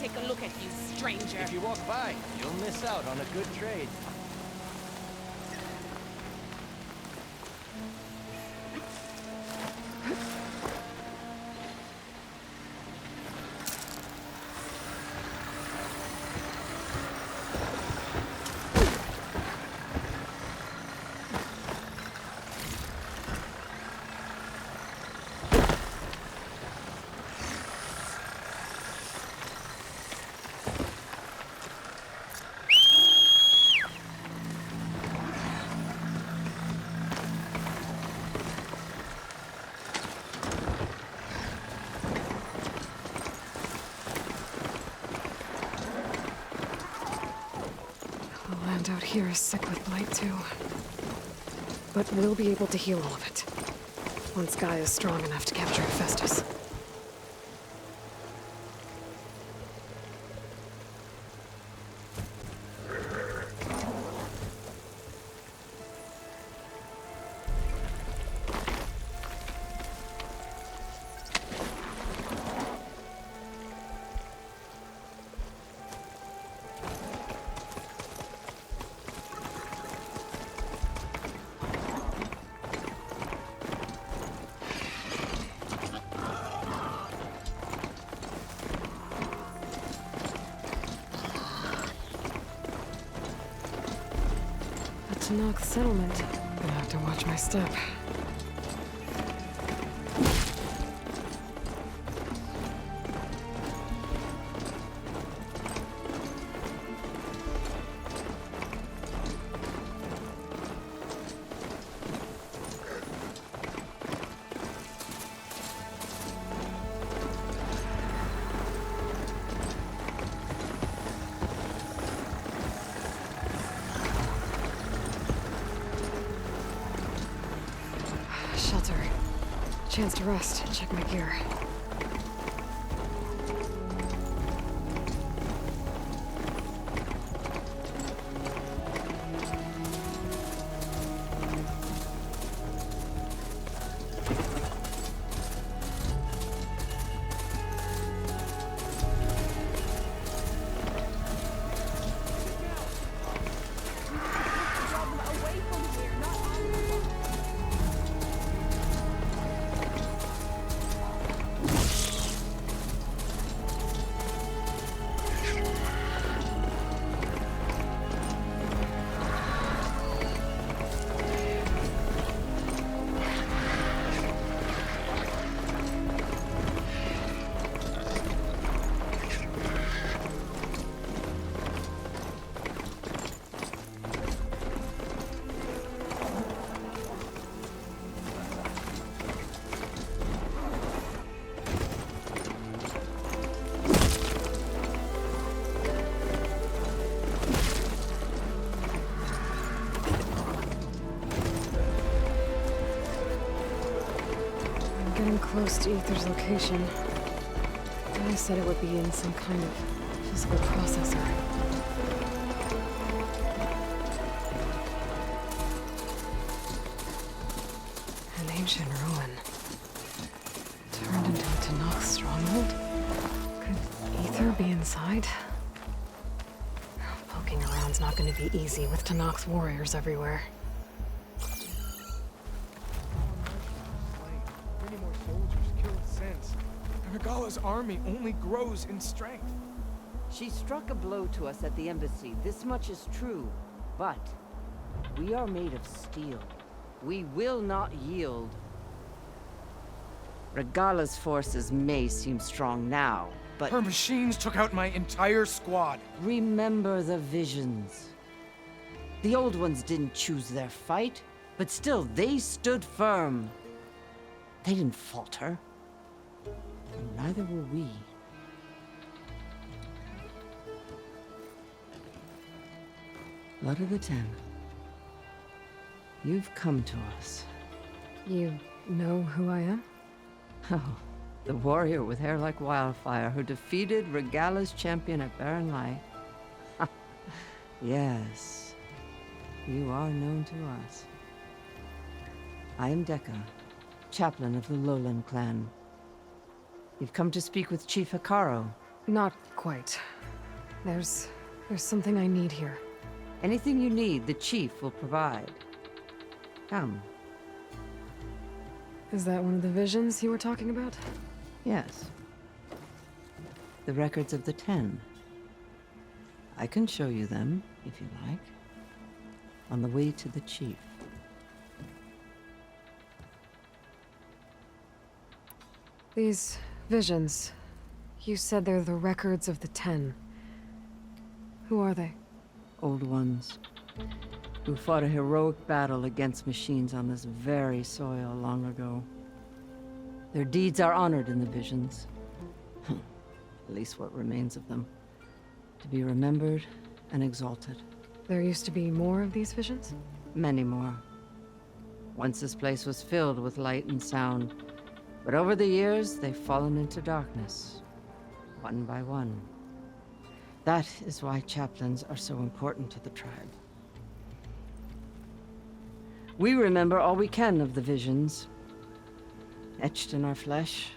take a look at you, stranger. If you walk by, you'll miss out on a good trade. Out here is sick with blight too. But we'll be able to heal all of it. Once Guy is strong enough to capture Hephaestus. Knox settlement. Gonna have to watch my step. Shelter. Chance to rest and check my gear. Getting close to Ether's location. Guy said it would be in some kind of physical processor. An ancient ruin. Turned into a Tanakh stronghold? Could Ether be inside? Poking around's not going to be easy with Tanakh's warriors everywhere. Regalla's army only grows in strength. She struck a blow to us at the embassy. This much is true. But we are made of steel. We will not yield. Regalla's forces may seem strong now, but... Her machines took out my entire squad. Remember the visions. The old ones didn't choose their fight, but still, they stood firm. They didn't falter. And neither will we. Blood of the Ten. You've come to us. You know who I am? Oh, the warrior with hair like wildfire who defeated Regalla's champion at Barren Light. Yes, you are known to us. I am Dekka, chaplain of the Lowland clan. You've come to speak with Chief Hikaru. Not quite. There's something I need here. Anything you need, the chief will provide. Come. Is that one of the visions you were talking about? Yes. The records of the 10. I can show you them, if you like. On the way to the chief. These visions, you said they're the records of the 10. Who are they? Old ones. Who fought a heroic battle against machines on this very soil long ago. Their deeds are honored in the visions. At least what remains of them. To be remembered and exalted. There used to be more of these visions? Many more. Once this place was filled with light and sound. But over the years, they've fallen into darkness. One by one. That is why chaplains are so important to the tribe. We remember all we can of the visions. Etched in our flesh.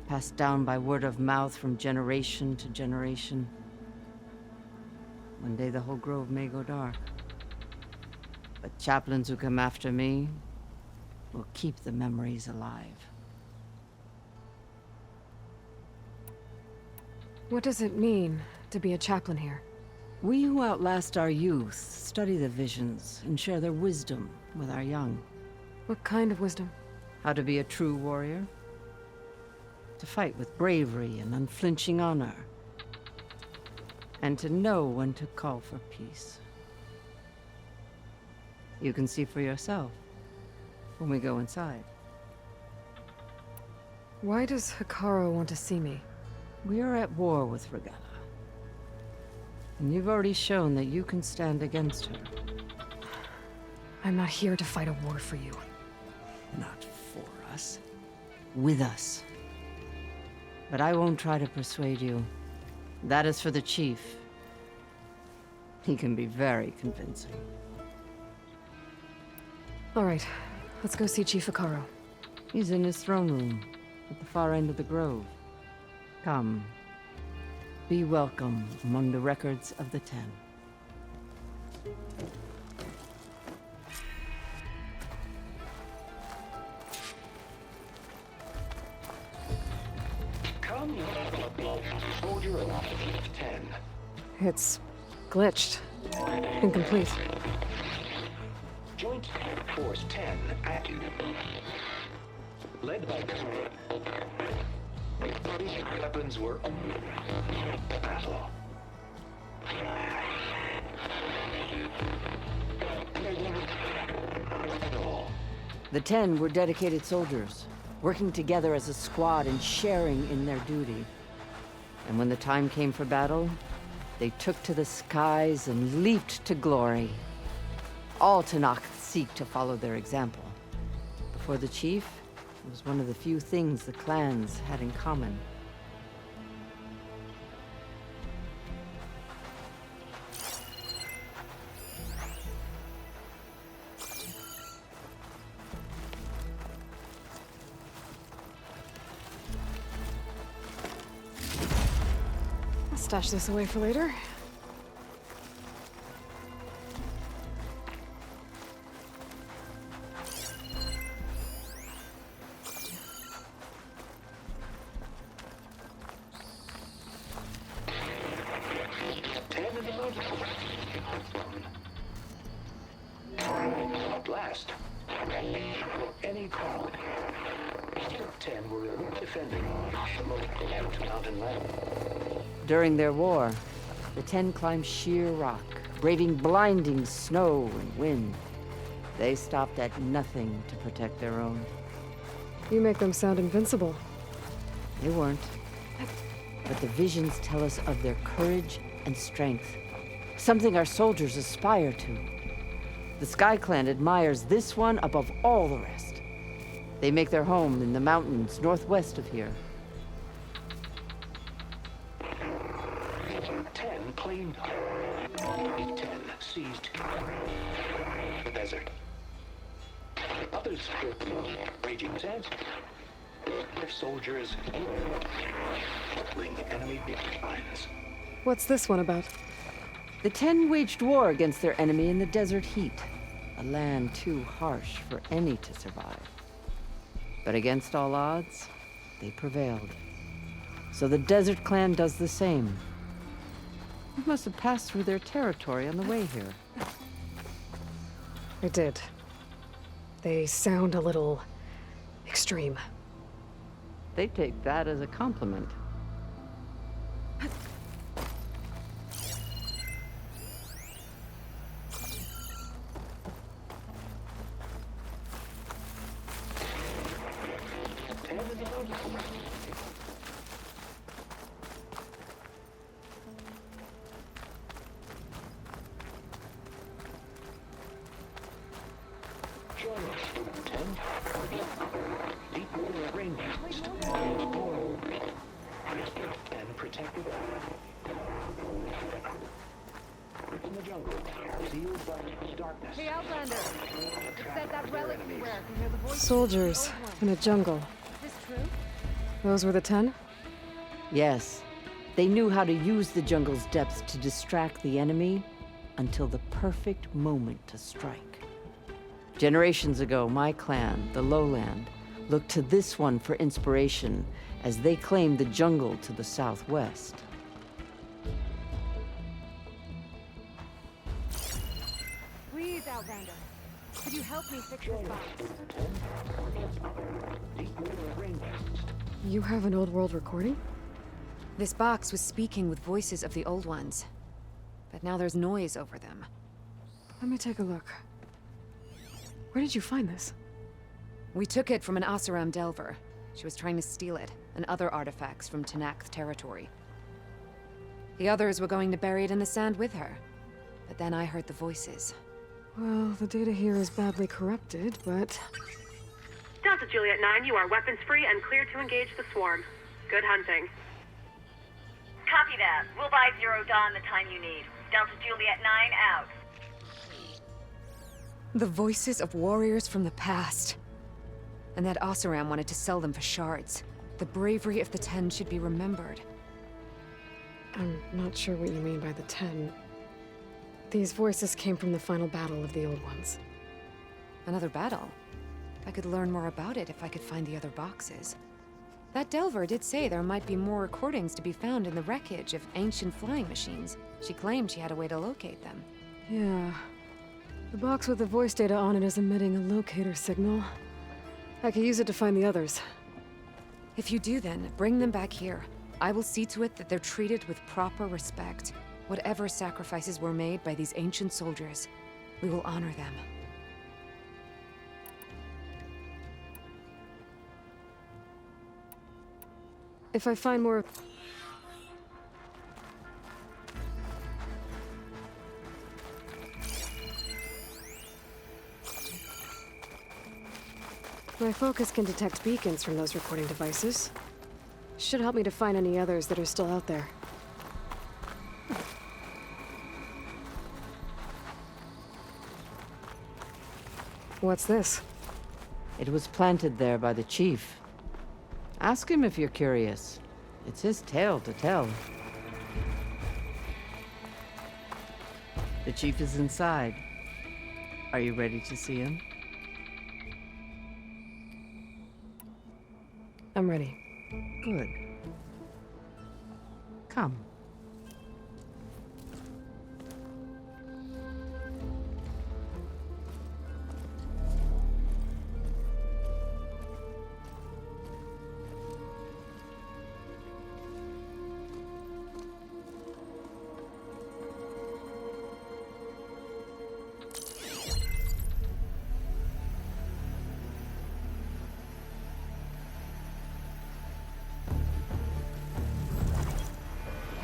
Passed down by word of mouth from generation to generation. One day the whole grove may go dark. But chaplains who come after me will keep the memories alive. What does it mean to be a chaplain here? We who outlast our youth study the visions and share their wisdom with our young. What kind of wisdom? How to be a true warrior. To fight with bravery and unflinching honor. And to know when to call for peace. You can see for yourself when we go inside. Why does Hikaru want to see me? We are at war with Guerilla. And you've already shown that you can stand against her. I'm not here to fight a war for you. Not for us. With us. But I won't try to persuade you. That is for the chief. He can be very convincing. All right, let's go see Chief Hikaru. He's in his throne room, at the far end of the grove. Come. Be welcome among the records of the 10. Come, soldier of 10. It's glitched. Incomplete. Joint Force 10 active. Led by weapons were battle. The 10 were dedicated soldiers, working together as a squad and sharing in their duty. And when the time came for battle, they took to the skies and leaped to glory. All Tanakh seek to follow their example. Before the chief, it was one of the few things the clans had in common. I'll stash this away for later. At last, any call. 10 were defending the mountain land. During their war, the 10 climbed sheer rock, braving blinding snow and wind. They stopped at nothing to protect their own. You make them sound invincible. They weren't. But the visions tell us of their courage and strength. Something our soldiers aspire to. The Sky Clan admires this one above all the rest. They make their home in the mountains northwest of here. 10 claimed. 10 seized the desert. Others raging sands. If soldiers enemy lines. What's this one about? The 10 waged war against their enemy in the desert heat, a land too harsh for any to survive. But against all odds, they prevailed. So the Desert Clan does the same. We must have passed through their territory on the way here. I did. They sound a little extreme. They take that as a compliment. And protected in the jungle, sealed by darkness. Hey, Outlander! It said that relic you wear can hear the voice. Soldiers in a jungle. Is this true? Those were the 10? Yes, they knew how to use the jungle's depths to distract the enemy until the perfect moment to strike. Generations ago, my clan, the Lowland, looked to this one for inspiration as they claimed the jungle to the southwest. Please, Outlander. Could you help me fix this box? You have an old world recording? This box was speaking with voices of the old ones. But now there's noise over them. Let me take a look. Where did you find this? We took it from an Oseram Delver. She was trying to steal it, and other artifacts from Tenakth territory. The others were going to bury it in the sand with her. But then I heard the voices. Well, the data here is badly corrupted, but... Delta Juliet 9, you are weapons free and cleared to engage the swarm. Good hunting. Copy that. We'll buy Zero Dawn the time you need. Delta Juliet 9 out. The voices of warriors from the past. And that Oseram wanted to sell them for shards. The bravery of the 10 should be remembered. I'm not sure what you mean by the 10. These voices came from the final battle of the Old Ones. Another battle? I could learn more about it if I could find the other boxes. That Delver did say there might be more recordings to be found in the wreckage of ancient flying machines. She claimed she had a way to locate them. Yeah. The box with the voice data on it is emitting a locator signal. I could use it to find the others. If you do then, bring them back here. I will see to it that they're treated with proper respect. Whatever sacrifices were made by these ancient soldiers, we will honor them. If I find more... My focus can detect beacons from those recording devices. Should help me to find any others that are still out there. What's this? It was planted there by the chief. Ask him if you're curious. It's his tale to tell. The chief is inside. Are you ready to see him? I'm ready. Good. Come.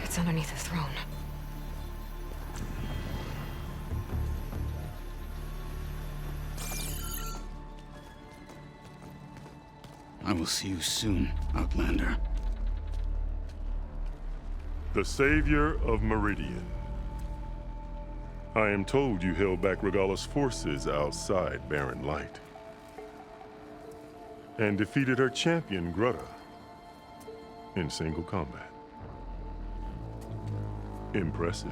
It's underneath the throne. I will see you soon, Outlander. The savior of Meridian. I am told you held back Regalla's forces outside Barren Light. and defeated her champion, Guerilla, in single combat. Impressive.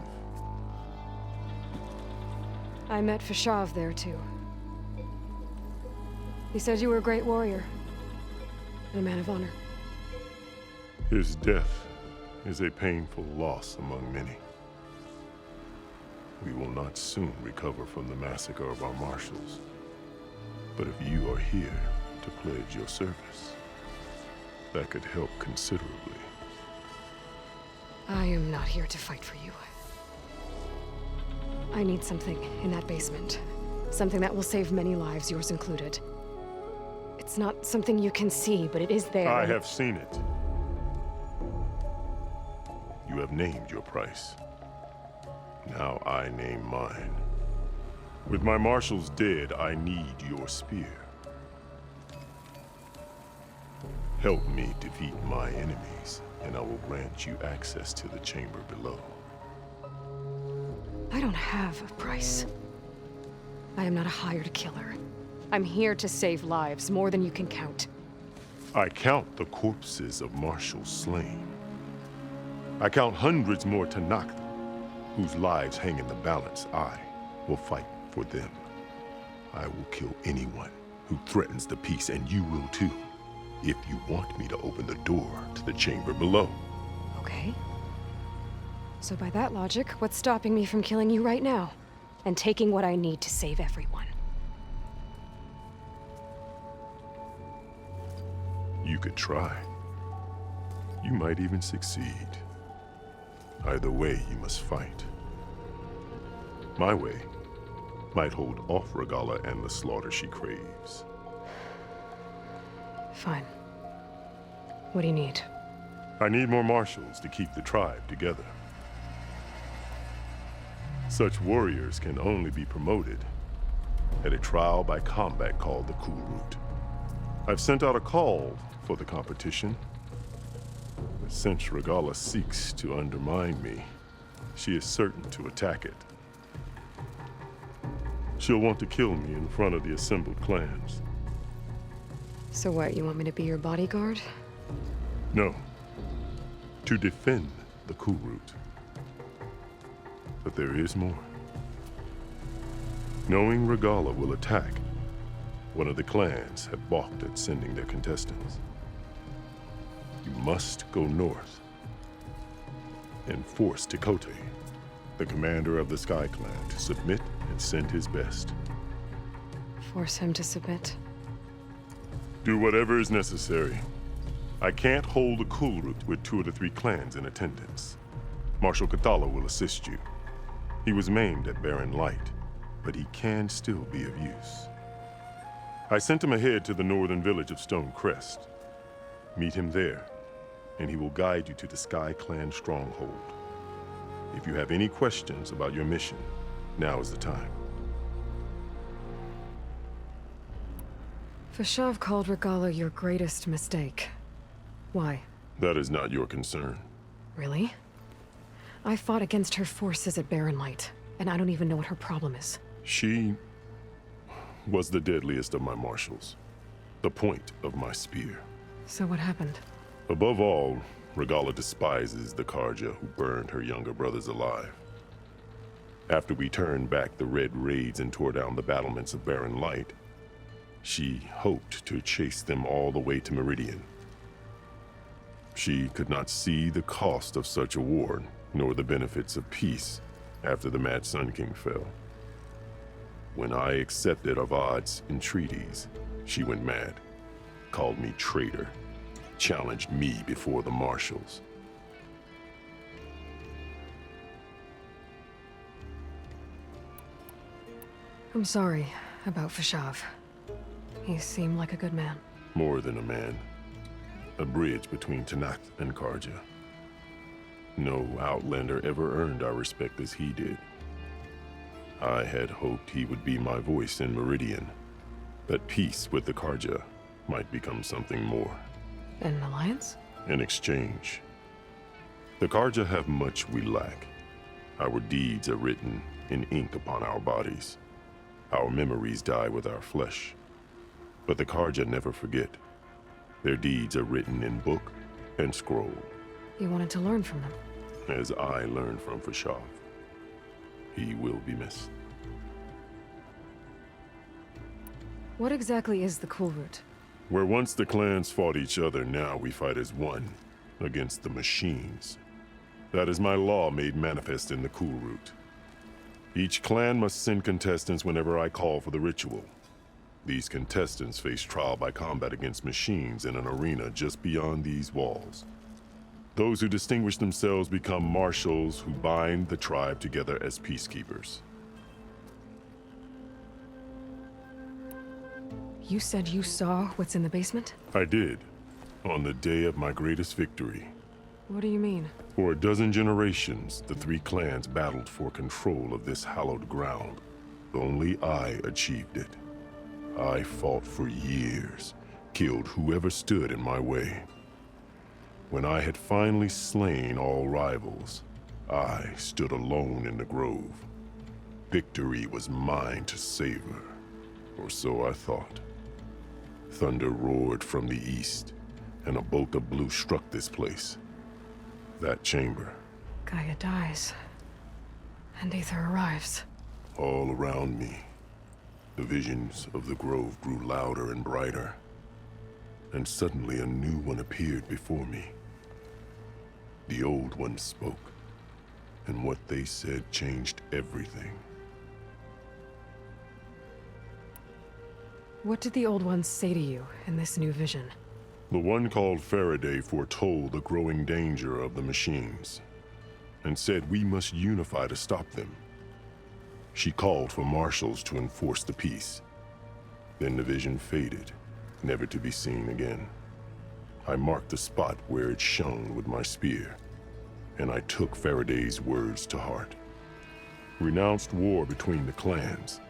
I met Fashav there, too. He said you were a great warrior. And a man of honor. His death is a painful loss among many. We will not soon recover from the massacre of our marshals. But if you are here to pledge your service, that could help considerably. I am not here to fight for you. I need something in that basement. Something that will save many lives, yours included. It's not something you can see, but it is there. I have seen it. You have named your price. Now I name mine. With my marshals dead, I need your spear. Help me defeat my enemies, and I will grant you access to the chamber below. I don't have a price. I am not a hired killer. I'm here to save lives, more than you can count. I count the corpses of marshals slain. I count hundreds more Tanakh, whose lives hang in the balance. I will fight for them. I will kill anyone who threatens the peace, and you will too, if you want me to open the door to the chamber below. Okay. So by that logic, what's stopping me from killing you right now? And taking what I need to save everyone? You could try. You might even succeed. Either way, you must fight. My way might hold off Regalla and the slaughter she craves. Fine. What do you need? I need more marshals to keep the tribe together. Such warriors can only be promoted at a trial by combat called the Cool Route. I've sent out a call for the competition. But since Regalla seeks to undermine me, she is certain to attack it. She'll want to kill me in front of the assembled clans. So what, you want me to be your bodyguard? No. To defend the Cool Route. But there is more. Knowing Regalla will attack, one of the clans have balked at sending their contestants. You must go north and force Tekote, the commander of the Sky Clan, to submit and send his best. Force him to submit? Do whatever is necessary. I can't hold the Cool Route with 2 of the 3 clans in attendance. Marshal Cathala will assist you. He was maimed at Barren Light, but he can still be of use. I sent him ahead to the northern village of Stone Crest. Meet him there, and he will guide you to the Sky Clan stronghold. If you have any questions about your mission, now is the time. Fashav called Regalla your greatest mistake. Why? That is not your concern. Really? I fought against her forces at Barren Light, and I don't even know what her problem is. She was the deadliest of my marshals, the point of my spear. So what happened? Above all, Regalla despises the Karja who burned her younger brothers alive. After we turned back the Red Raids and tore down the battlements of Barren Light, she hoped to chase them all the way to Meridian. She could not see the cost of such a war, nor the benefits of peace after the Mad Sun King fell. When I accepted Avad's entreaties, she went mad, called me traitor, challenged me before the marshals. I'm sorry about Fashav. He seemed like a good man. More than a man. A bridge between Tanakh and Karja. No Outlander ever earned our respect as he did. I had hoped he would be my voice in Meridian, that peace with the Karja might become something more. An alliance? In exchange. The Karja have much we lack. Our deeds are written in ink upon our bodies. Our memories die with our flesh. But the Karja never forget. Their deeds are written in book and scroll, You wanted to learn from them. as I learned from Fashav. He will be missed. What exactly is the Cool Route? Where once the clans fought each other, now we fight as one, against the machines. That is my law made manifest in the Cool Route. Each clan must send contestants whenever I call for the ritual. These contestants face trial by combat against machines in an arena just beyond these walls. Those who distinguish themselves become marshals who bind the tribe together as peacekeepers. You said you saw what's in the basement? I did, on the day of my greatest victory. What do you mean? For a dozen generations, the three clans battled for control of this hallowed ground. Only I achieved it. I fought for years, killed whoever stood in my way. When I had finally slain all rivals, I stood alone in the grove. Victory was mine to savor, or so I thought. Thunder roared from the east, and a bolt of blue struck this place. That chamber. Gaia dies. And Aether arrives. All around me, the visions of the grove grew louder and brighter. And suddenly a new one appeared before me. The old one spoke, and what they said changed everything. What did the old ones say to you in this new vision? The one called Faraday foretold the growing danger of the machines, and said we must unify to stop them. She called for marshals to enforce the peace. Then the vision faded, never to be seen again. I marked the spot where it shone with my spear, and I took Faraday's words to heart. Renounced war between the clans,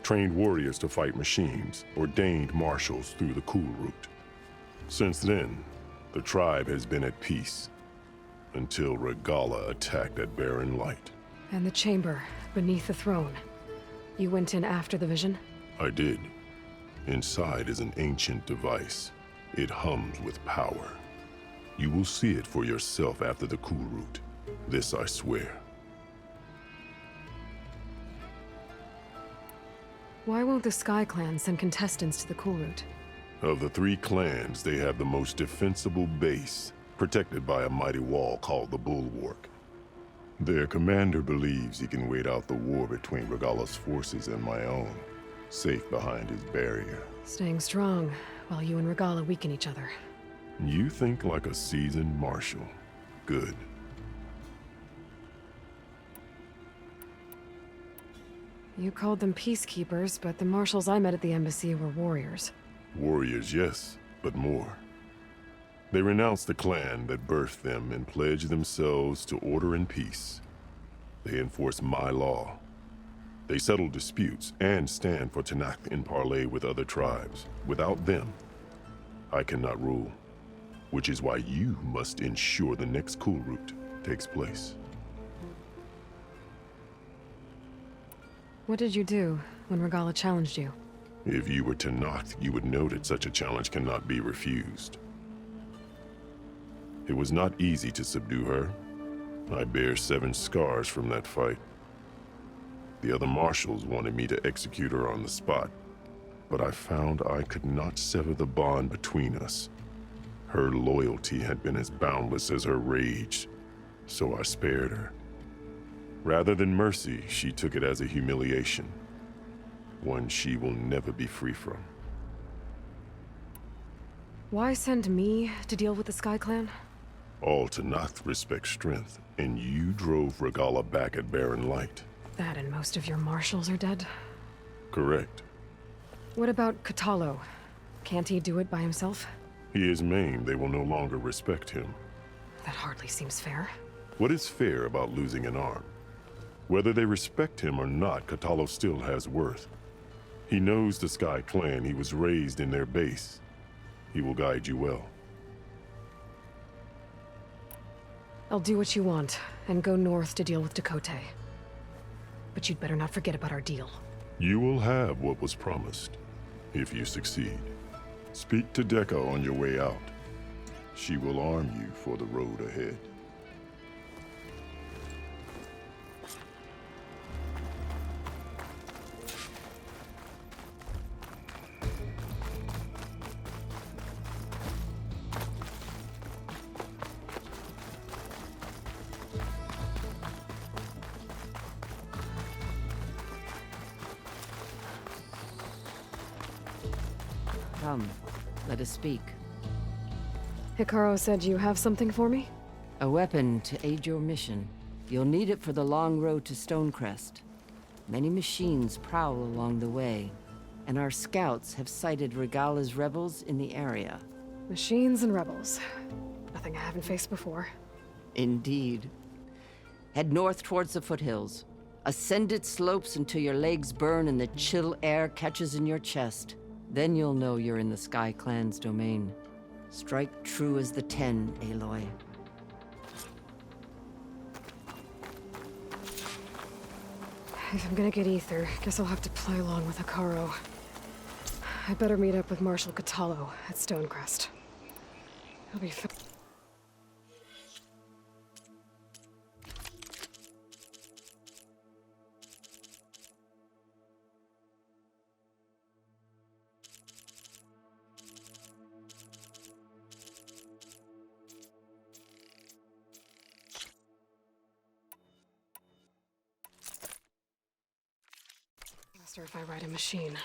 trained warriors to fight machines, ordained marshals through the Cool Route. Since then, the tribe has been at peace, until Regalla attacked at Barren Light. And the chamber, beneath the throne. You went in after the vision? I did. Inside is an ancient device. It hums with power. You will see it for yourself after the Cool Route. This I swear. Why won't the Sky Clan send contestants to the Cool Route? Of the three clans, they have the most defensible base, protected by a mighty wall called the Bulwark. Their commander believes he can wait out the war between Regalla's forces and my own, safe behind his barrier. Staying strong, while you and Regalla weaken each other. You think like a seasoned marshal. Good. You called them peacekeepers, but the marshals I met at the embassy were warriors. Warriors, yes, but more. They renounce the clan that birthed them and pledge themselves to order and peace. They enforce my law. They settle disputes and stand for Tanakh in parley with other tribes. Without them, I cannot rule. Which is why you must ensure the next Cool Route takes place. What did you do when Regalla challenged you? If you were Tanakh, you would know that such a challenge cannot be refused. It was not easy to subdue her. I bear 7 scars from that fight. The other marshals wanted me to execute her on the spot, but I found I could not sever the bond between us. Her loyalty had been as boundless as her rage, so I spared her. Rather than mercy, she took it as a humiliation, one she will never be free from. Why send me to deal with the Sky Clan? All Tanakh respect strength, and you drove Regalla back at Barren Light. That and most of your marshals are dead? Correct. What about Katalo? Can't he do it by himself? He is maimed. They will no longer respect him. That hardly seems fair. What is fair about losing an arm? Whether they respect him or not, Katalo still has worth. He knows the Sky Clan. He was raised in their base. He will guide you well. I'll do what you want, and go north to deal with Dakota. But you'd better not forget about our deal. You will have what was promised, if you succeed. Speak to Deca on your way out. She will arm you for the road ahead. Come, let us speak. Hikaru said you have something for me? A weapon to aid your mission. You'll need it for the long road to Stonecrest. Many machines prowl along the way, and our scouts have sighted Regalla's rebels in the area. Machines and rebels. Nothing I haven't faced before. Indeed. Head north towards the foothills. Ascend its slopes until your legs burn and the chill air catches in your chest. Then you'll know you're in the Sky Clan's domain. Strike true as the 10, Aloy. If I'm gonna get ether, guess I'll have to play along with Hikaru. I better meet up with Marshal Catallo at Stonecrest. He'll be faster if I ride a machine.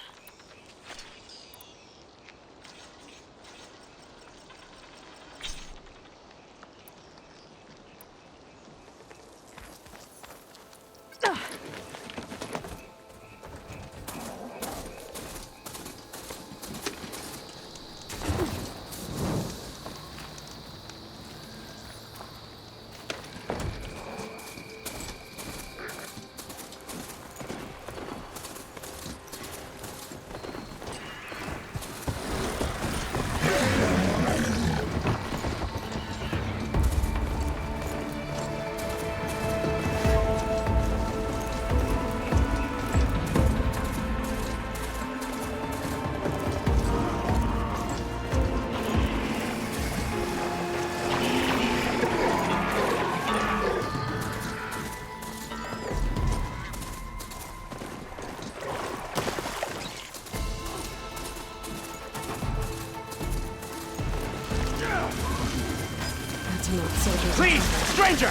Please, stranger!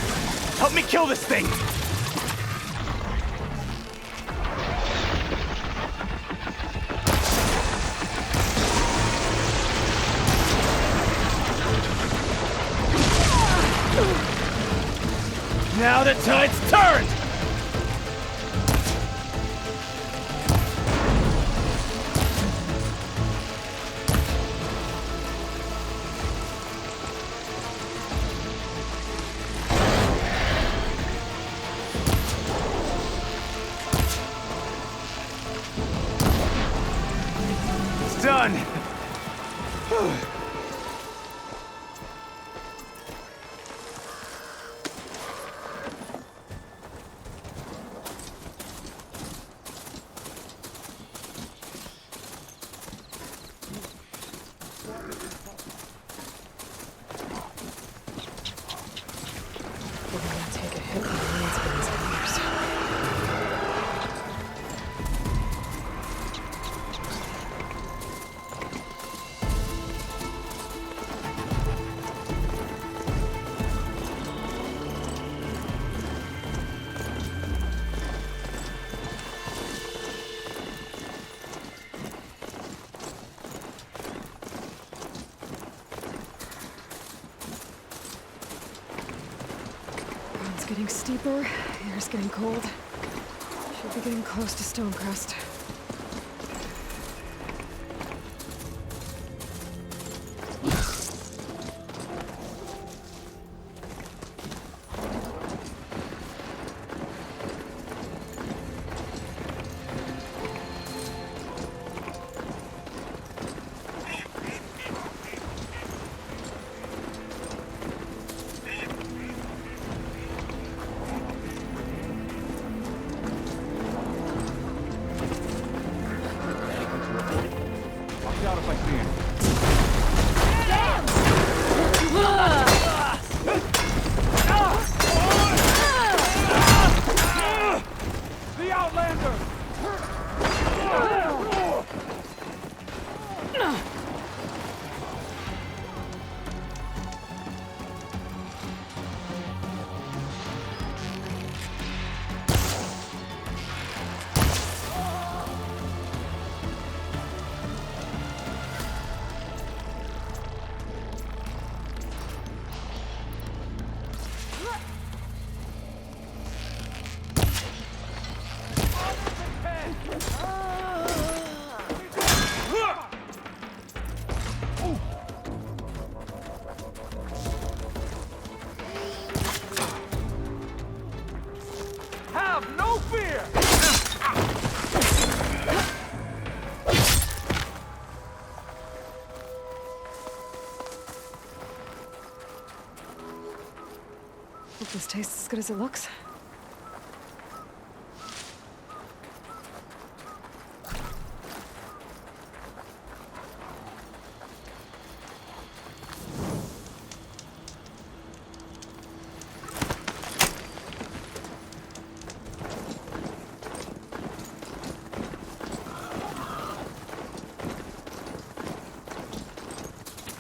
Help me kill this thing! Now the tide's turned! Done! We're gonna take a hit when the rain spins hours. Ground's getting steeper, air's getting cold. Should be getting close to Stonecrest. Watch out if I can. This tastes as good as it looks.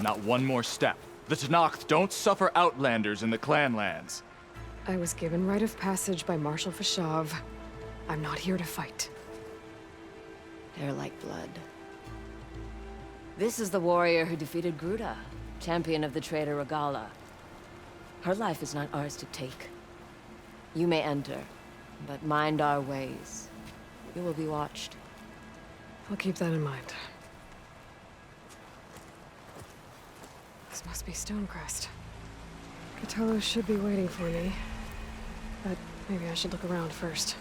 Not one more step. The Tenakth don't suffer outlanders in the Clanlands. I was given rite of passage by Marshal Fashav. I'm not here to fight. They're like blood. This is the warrior who defeated Gruta, champion of the traitor Regalla. Her life is not ours to take. You may enter, but mind our ways. You will be watched. I'll keep that in mind. This must be Stonecrest. Cthulhu should be waiting for me. But maybe I should look around first.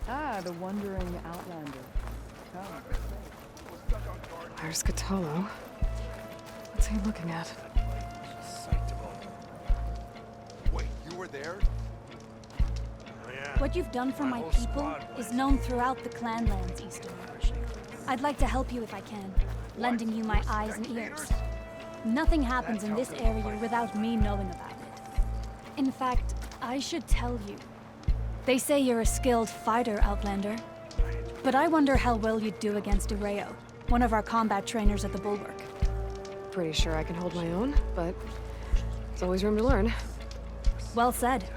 Ah, the wandering outlander. Come. There's Cthulhu. What's he looking at? Wait, you were there? What you've done for my people is known throughout the Clanlands, Easterner. I'd like to help you if I can, lending you my eyes and ears. Nothing happens in this area without me knowing about it. In fact, I should tell you. They say you're a skilled fighter, Outlander. But I wonder how well you'd do against Areo, one of our combat trainers at the Bulwark. Pretty sure I can hold my own, but there's always room to learn. Well said.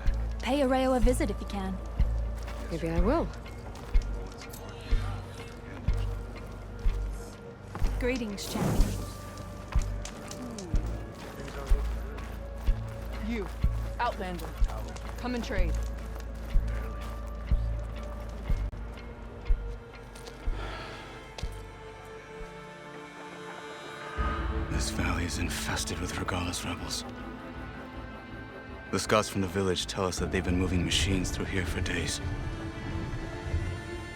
Pay Areo a visit if you can. Maybe I will. Greetings, champion. You, Outlander. Come and trade. This valley is infested with Regalla's rebels. The scouts from the village tell us that they've been moving machines through here for days.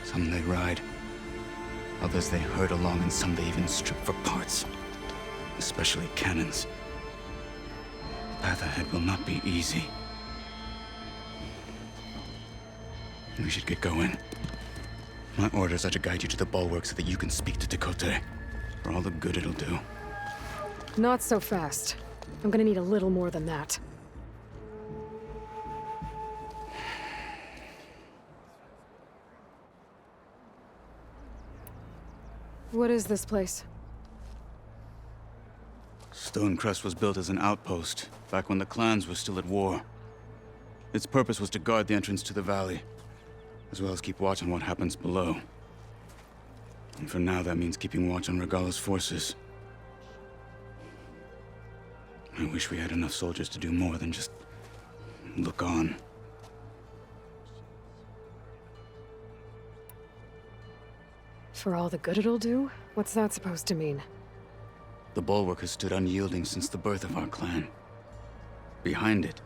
Some they ride, others they herd along, and some they even strip for parts. Especially cannons. The path ahead will not be easy. We should get going. My orders are to guide you to the bulwark so that you can speak to Tekote. For all the good it'll do. Not so fast. I'm gonna need a little more than that. What is this place? Stonecrest was built as an outpost, back when the clans were still at war. Its purpose was to guard the entrance to the valley, as well as keep watch on what happens below. And for now, that means keeping watch on Regalla's forces. I wish we had enough soldiers to do more than just look on. For all the good it'll do? What's that supposed to mean? The bulwark has stood unyielding since the birth of our clan. Behind it,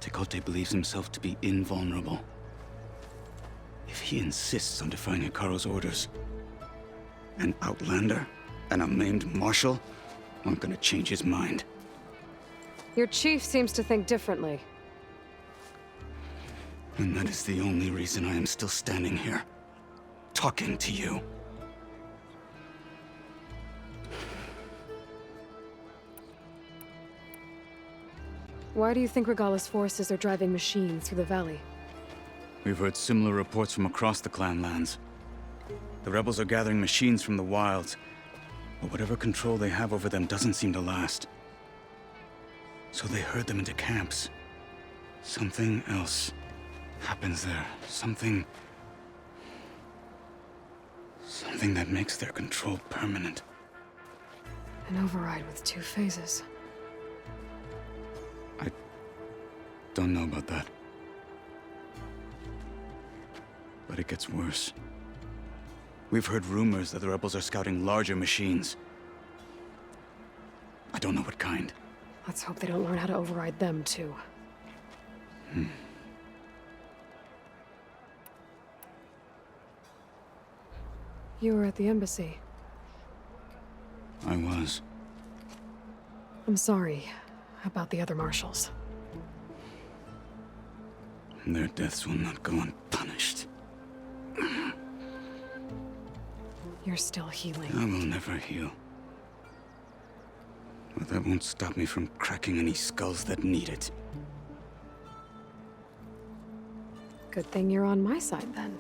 Tekote believes himself to be invulnerable. If he insists on defying Hikaru's orders, an outlander and a maimed marshal aren't gonna change his mind. Your chief seems to think differently. And that is the only reason I am still standing here, talking to you. Why do you think Regalla's forces are driving machines through the valley? We've heard similar reports from across the Clanlands. The rebels are gathering machines from the wilds, but whatever control they have over them doesn't seem to last. So they herd them into camps. Something else happens there. Something that makes their control permanent. An override with 2 phases. Don't know about that. But it gets worse. We've heard rumors that the rebels are scouting larger machines. I don't know what kind. Let's hope they don't learn how to override them, too. You were at the embassy. I was. I'm sorry about the other marshals. Their deaths will not go unpunished. You're still healing. I will never heal. But that won't stop me from cracking any skulls that need it. Good thing you're on my side, then.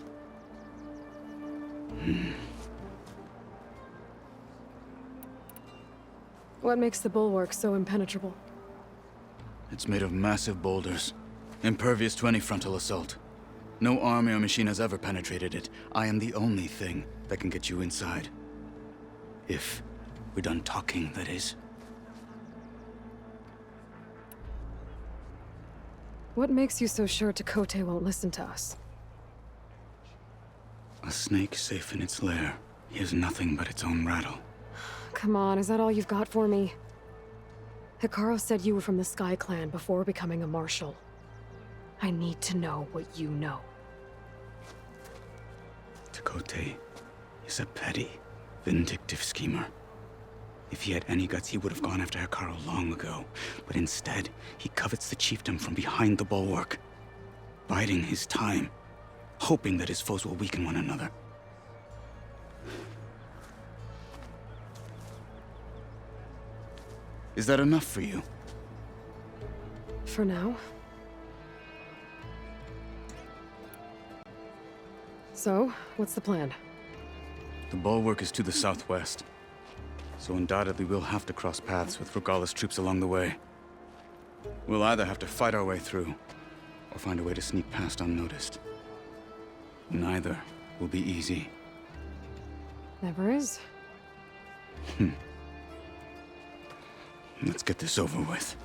What makes the bulwark so impenetrable? It's made of massive boulders, impervious to any frontal assault. No army or machine has ever penetrated it. I am the only thing that can get you inside. If we're done talking, that is. What makes you so sure Tekote won't listen to us? A snake safe in its lair hears nothing but its own rattle. Come on, is that all you've got for me? Hikaru said you were from the Sky Clan before becoming a marshal. I need to know what you know. Tekote is a petty, vindictive schemer. If he had any guts, he would have gone after Hikaru long ago. But instead, he covets the chiefdom from behind the bulwark, biding his time, hoping that his foes will weaken one another. Is that enough for you? For now. So, what's the plan? The bulwark is to the southwest. So undoubtedly we'll have to cross paths with Regalla's troops along the way. We'll either have to fight our way through, or find a way to sneak past unnoticed. Neither will be easy. Never is. Let's get this over with.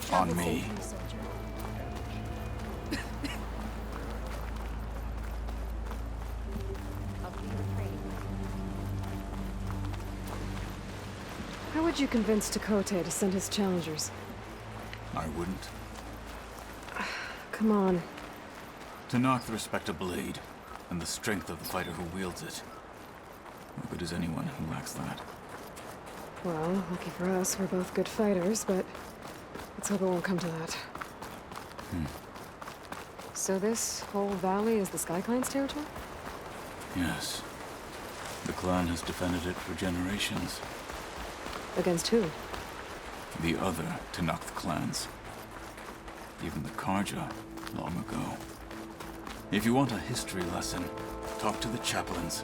On me. How would you convince Tekote to send his challengers? I wouldn't. Come on. To knock the respect of blade, and the strength of the fighter who wields it. What good is anyone who lacks that? Well, lucky for us, we're both good fighters, but let's hope it won't come to that. So this whole valley is the Sky Clan's territory? Yes. The clan has defended it for generations. Against who? The other Tenakth clans. Even the Karja, long ago. If you want a history lesson, talk to the chaplains.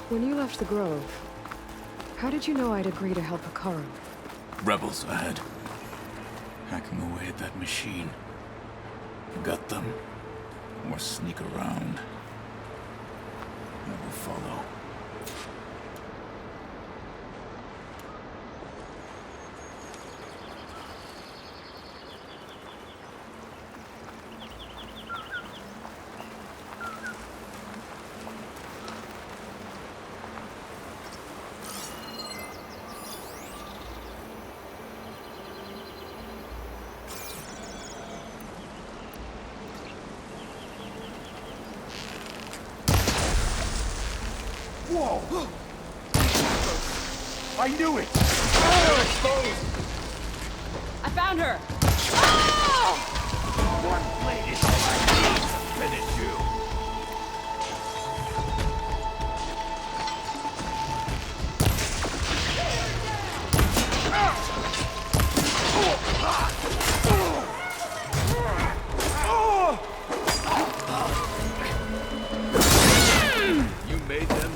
When you left the Grove, how did you know I'd agree to help Hikaru? Rebels ahead. Hacking away at that machine. Gut them, or sneak around. I will follow. Whoa! I knew it! They're exposed! I found her! One blade is all I need to finish you! You made them.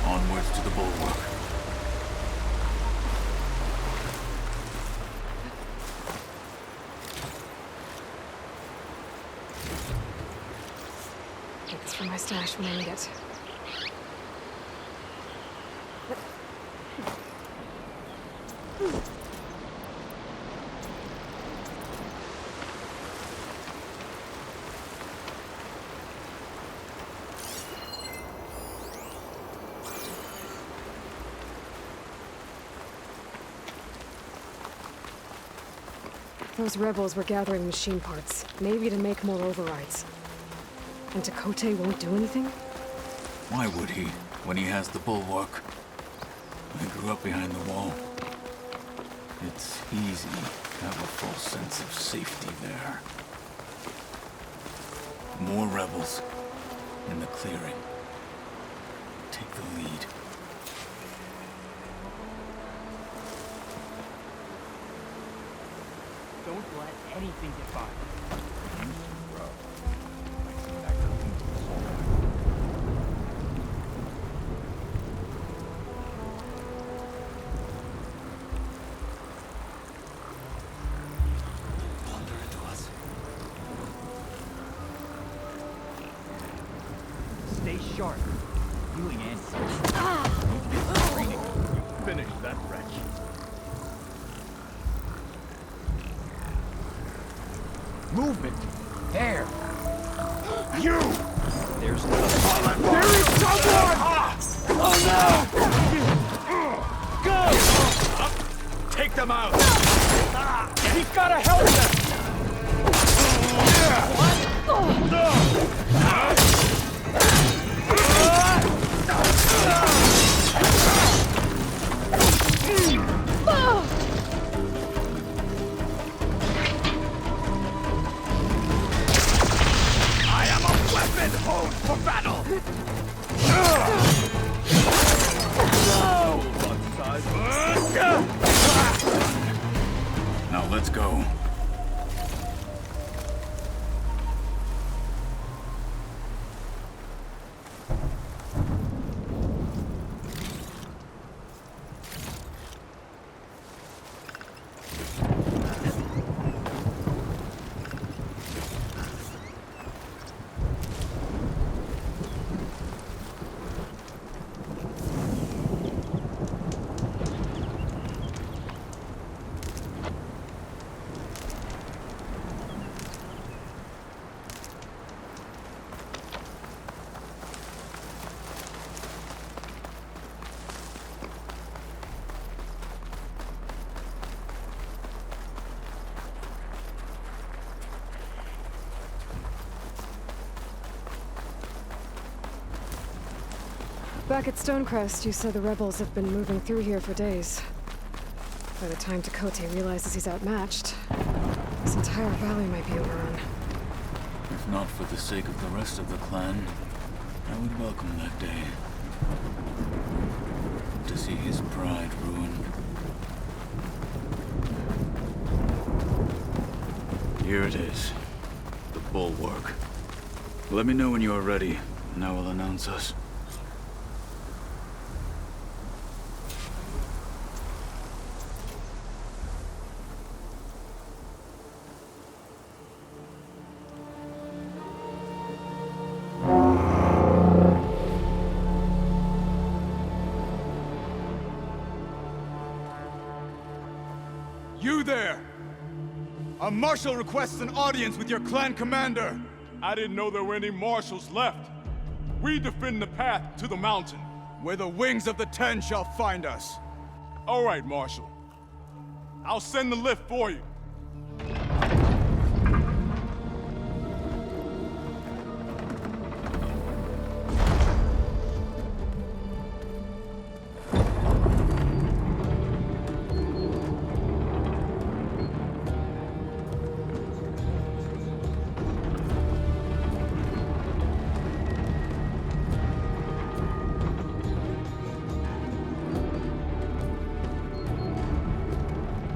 Onwards to the bulwark. Take this for my stash when I need it. Those rebels were gathering machine parts, maybe to make more overrides. And Tekote won't do anything? Why would he, when he has the bulwark? I grew up behind the wall. It's easy to have a false sense of safety there. More rebels in the clearing. Take the lead. Don't let anything get by. Stay sharp. Healing and Finish that wretch. movement. There. You! There's There is someone! Oh no! Go! Take them out! He's gotta help them! I am a weapon honed for battle! Now let's go. Back at Stonecrest, you said the rebels have been moving through here for days. By the time Tekote realizes he's outmatched, this entire valley might be overrun. If not for the sake of the rest of the clan, I would welcome that day. To see his pride ruined. Here it is. The bulwark. Let me know when you are ready, and I will announce us. You there! A marshal requests an audience with your clan commander. I didn't know there were any marshals left. We defend the path to the mountain. Where the wings of the Ten shall find us. All right, Marshal. I'll send the lift for you.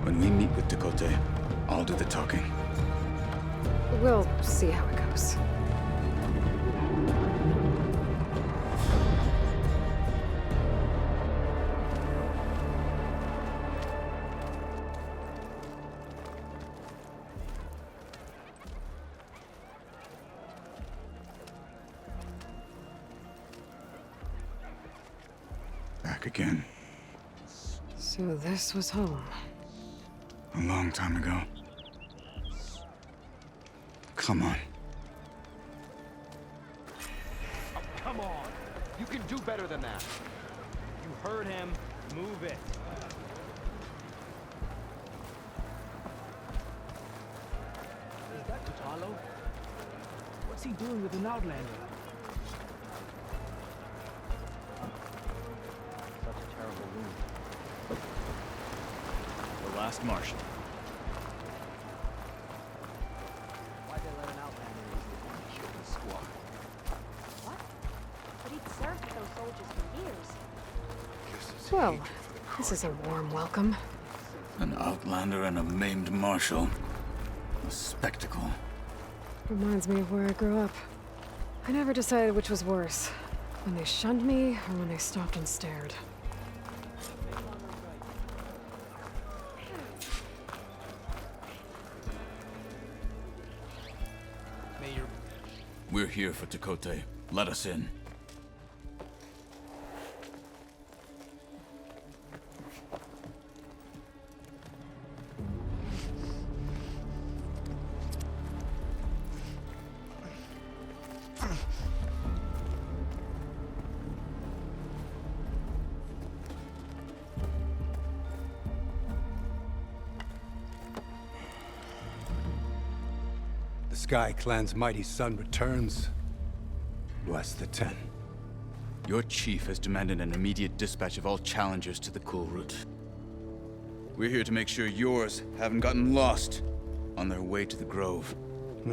When we meet with Tekote, I'll do the talking. We'll see how it goes. Back again. So this was home. A long time ago. Come on. Oh, come on! You can do better than that. You heard him. Move it. he doing with an outlander? Such a terrible wound. The last Martian. Why'd they let an outlander kill the squad? What? But he'd served with those soldiers for years. Well, this is a warm welcome. An outlander and a maimed marshal. A spectacle. Reminds me of where I grew up. I never decided which was worse. When they shunned me, or when they stopped and stared. We're here for Tekote. Let us in. The Sky Clan's mighty son returns. Bless the Ten. Your chief has demanded an immediate dispatch of all challengers to the cool route. We're here to make sure yours haven't gotten lost on their way to the Grove.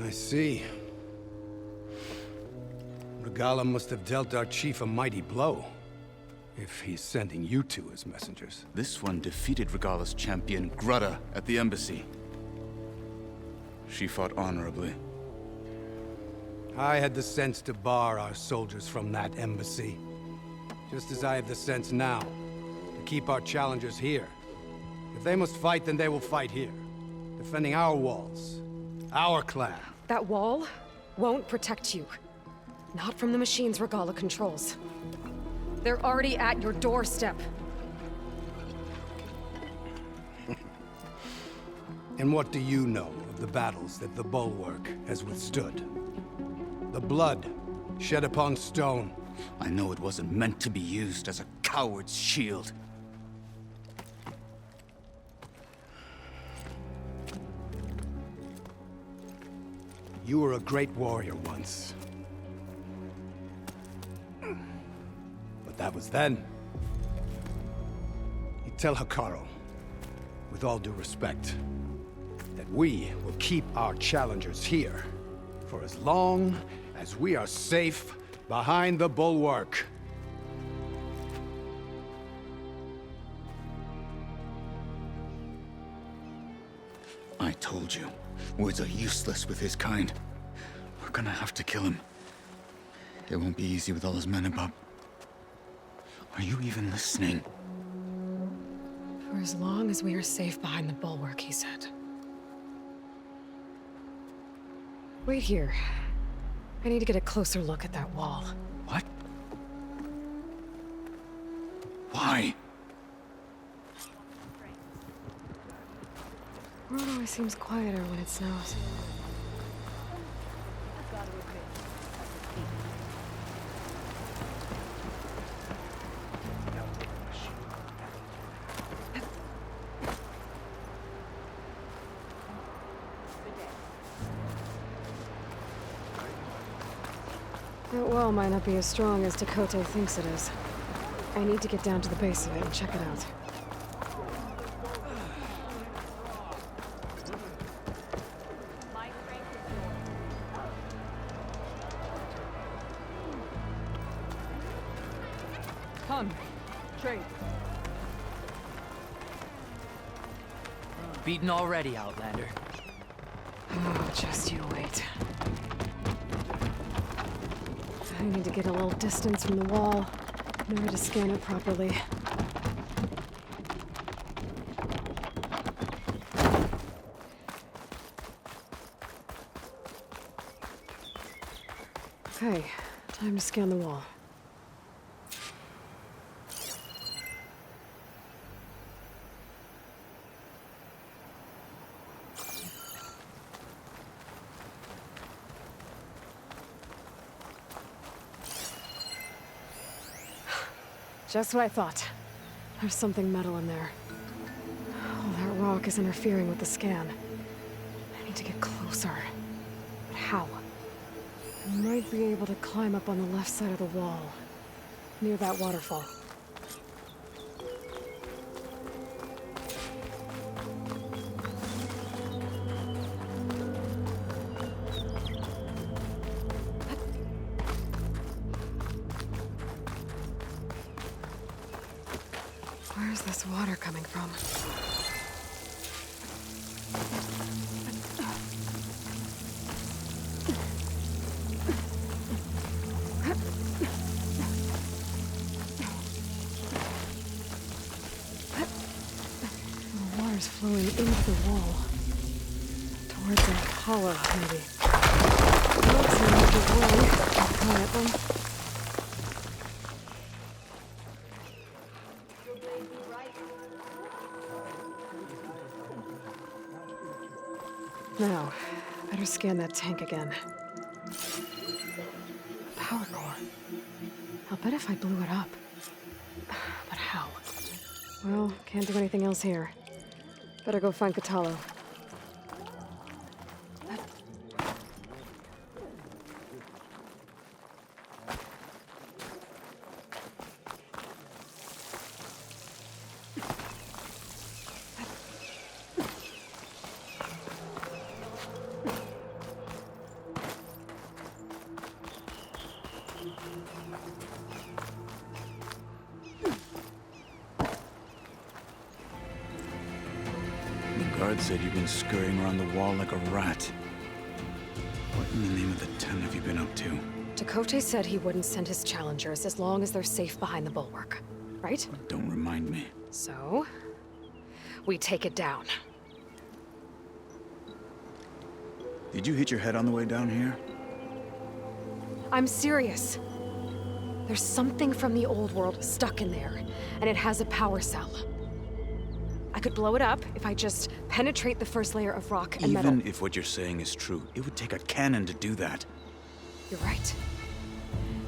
I see. Regalla must have dealt our chief a mighty blow, if he's sending you two as messengers. This one defeated Regalla's champion, Grutta, at the embassy. She fought honorably. I had the sense to bar our soldiers from that embassy. Just as I have the sense now, to keep our challengers here. If they must fight, then they will fight here. Defending our walls. Our clan. That wall won't protect you. Not from the machines Regalla controls. They're already at your doorstep. And what do you know of the battles that the Bulwark has withstood? The blood shed upon stone. I know it wasn't meant to be used as a coward's shield. You were a great warrior once. But that was then. You tell Hikaru, with all due respect, that we will keep our challengers here for as long as we are safe behind the Bulwark. I told you, words are useless with his kind. We're gonna have to kill him. It won't be easy with all his men about. Are you even listening? For as long as we are safe behind the Bulwark, he said. Wait here. I need to get a closer look at that wall. What? Why? The world always seems quieter when it snows. That wall might not be as strong as Tekote thinks it is. I need to get down to the base of it and check it out. Come, trade. Beaten already, Outlander. Oh, just you wait. I need to get a little distance from the wall in order to scan it properly. Okay, time to scan the wall. Just what I thought. There's something metal in there. Oh, that rock is interfering with the scan. I need to get closer. But how? Might be able to climb up on the left side of the wall, near that waterfall. Where's this water coming from? The water's flowing into the wall. Towards a hollow, maybe. Looks like a way to climb up them. Now, better scan that tank again. Power core. I'll bet if I blew it up. But how? Well, can't do anything else here. Better go find Catalo. Guard said you've been scurrying around the wall like a rat. What in the name of the 10 have you been up to? Chakotay said he wouldn't send his challengers as long as they're safe behind the bulwark, right? Don't remind me. So, we take it down. Did you hit your head on the way down here? I'm serious. There's something from the old world stuck in there, and it has a power cell. I could blow it up if I just penetrate the first layer of rock and metal. Even if what you're saying is true, it would take a cannon to do that. You're right.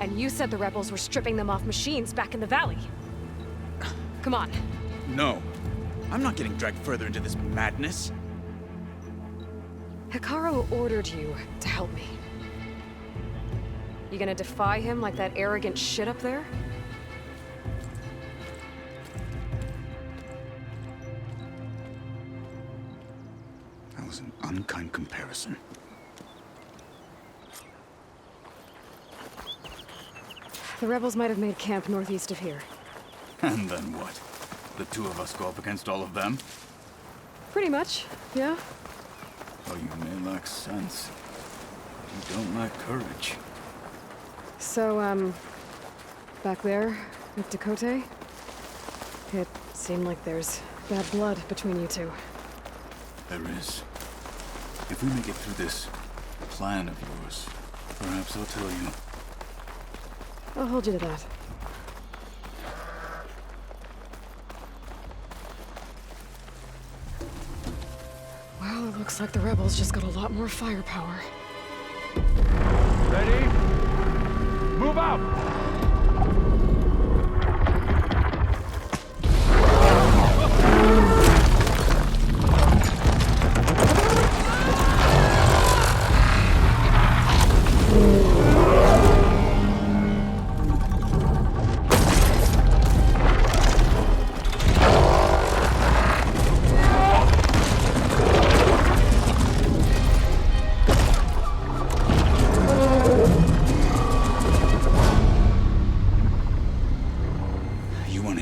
And you said the rebels were stripping them off machines back in the valley. Come on. No. I'm not getting dragged further into this madness. Hikaru ordered you to help me. You gonna defy him like that arrogant shit up there? That was an unkind comparison. The rebels might have made camp northeast of here. And then what? The two of us go up against all of them? Pretty much, yeah. Oh, you may lack sense, but you don't lack courage. So, back there, with Chakotay? It seemed like there's bad blood between you two. There is. If we make it through this plan of yours, perhaps I'll tell you. I'll hold you to that. Well, it looks like the rebels just got a lot more firepower. Ready? Move out!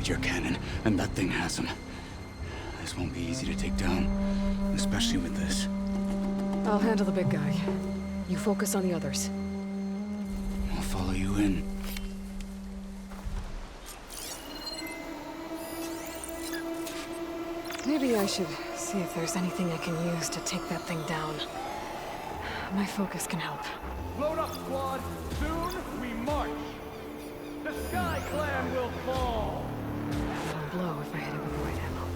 Your cannon, and that thing has him. This won't be easy to take down, especially with this. I'll handle the big guy. You focus on the others. I'll follow you in. Maybe I should see if there's anything I can use to take that thing down. My focus can help. Load up, squad! Soon we march! The Sky Clan will fall! I'll blow if I hit it with the right ammo.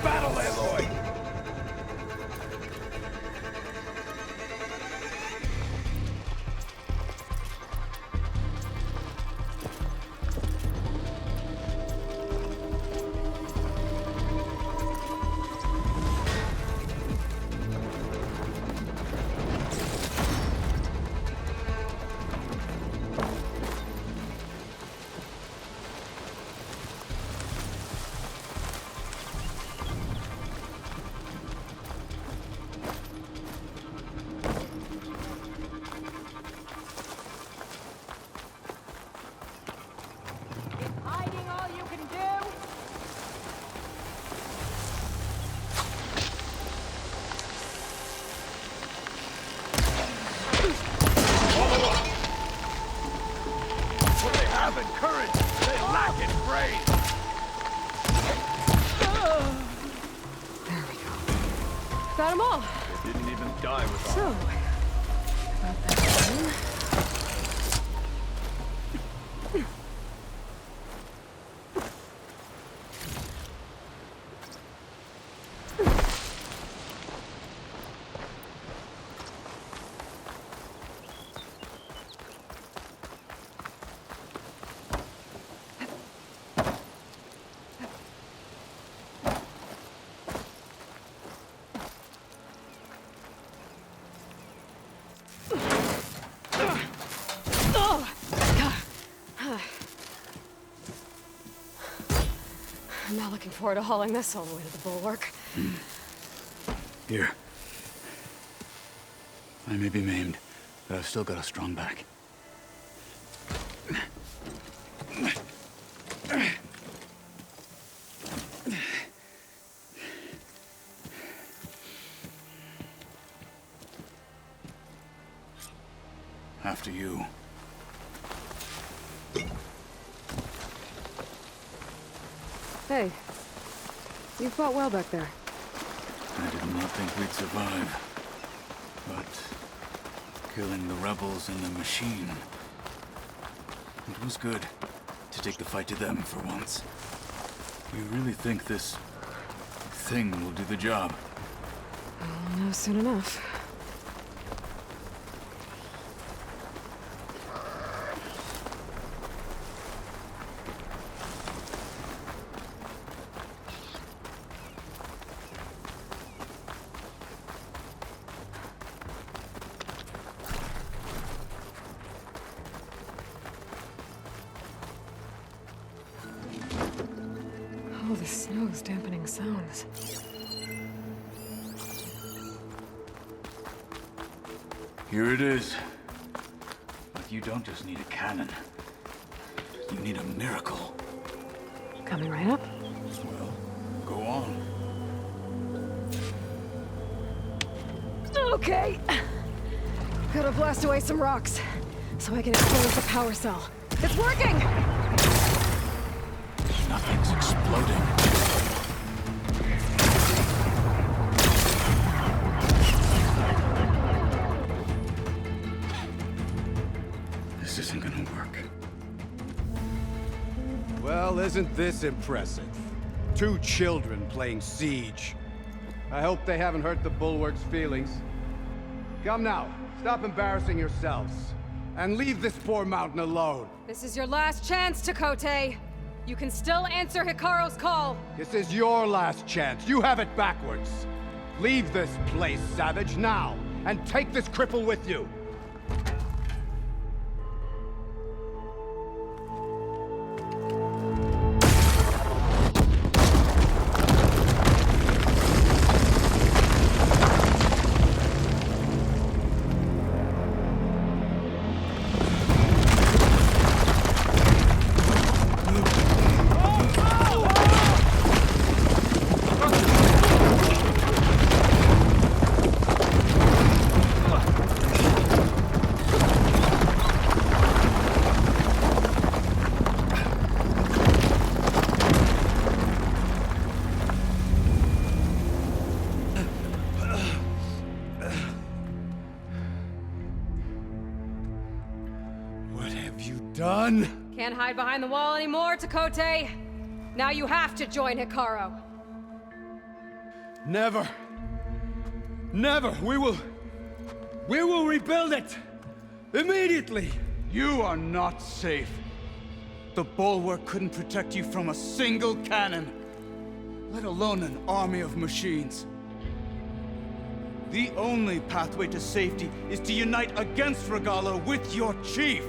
battle, Aloy! Hiding all you can do? What they have in courage, they lack in brains! There we go. Got them all. They didn't even die with So, about that one. I'm not looking forward to hauling this all the way to the bulwark. Here. I may be maimed, but I've still got a strong back. After you. Hey, you fought well back there. I did not think we'd survive. But killing the rebels and the machine, it was good to take the fight to them for once. You really think this thing will do the job? I'll know soon enough. Oh, the snow's dampening sounds. Here it is. But you don't just need a cannon. You need a miracle. Coming right up. Well, go on. Okay. Gotta blast away some rocks, so I can expose the power cell. It's working! Nothing's exploding. This isn't gonna work. Well, isn't this impressive? 2 children playing siege. I hope they haven't hurt the Bulwark's feelings. Come now, stop embarrassing yourselves. And leave this poor mountain alone. This is your last chance, Takote. You can still answer Hikaru's call. This is your last chance. You have it backwards. Leave this place, Savage, now, and take this cripple with you. Done? Can't hide behind the wall anymore, Takote. Now you have to join Hikaru. Never. Never! We will rebuild it! Immediately! You are not safe. The bulwark couldn't protect you from a single cannon, let alone an army of machines. The only pathway to safety is to unite against Regalla with your chief.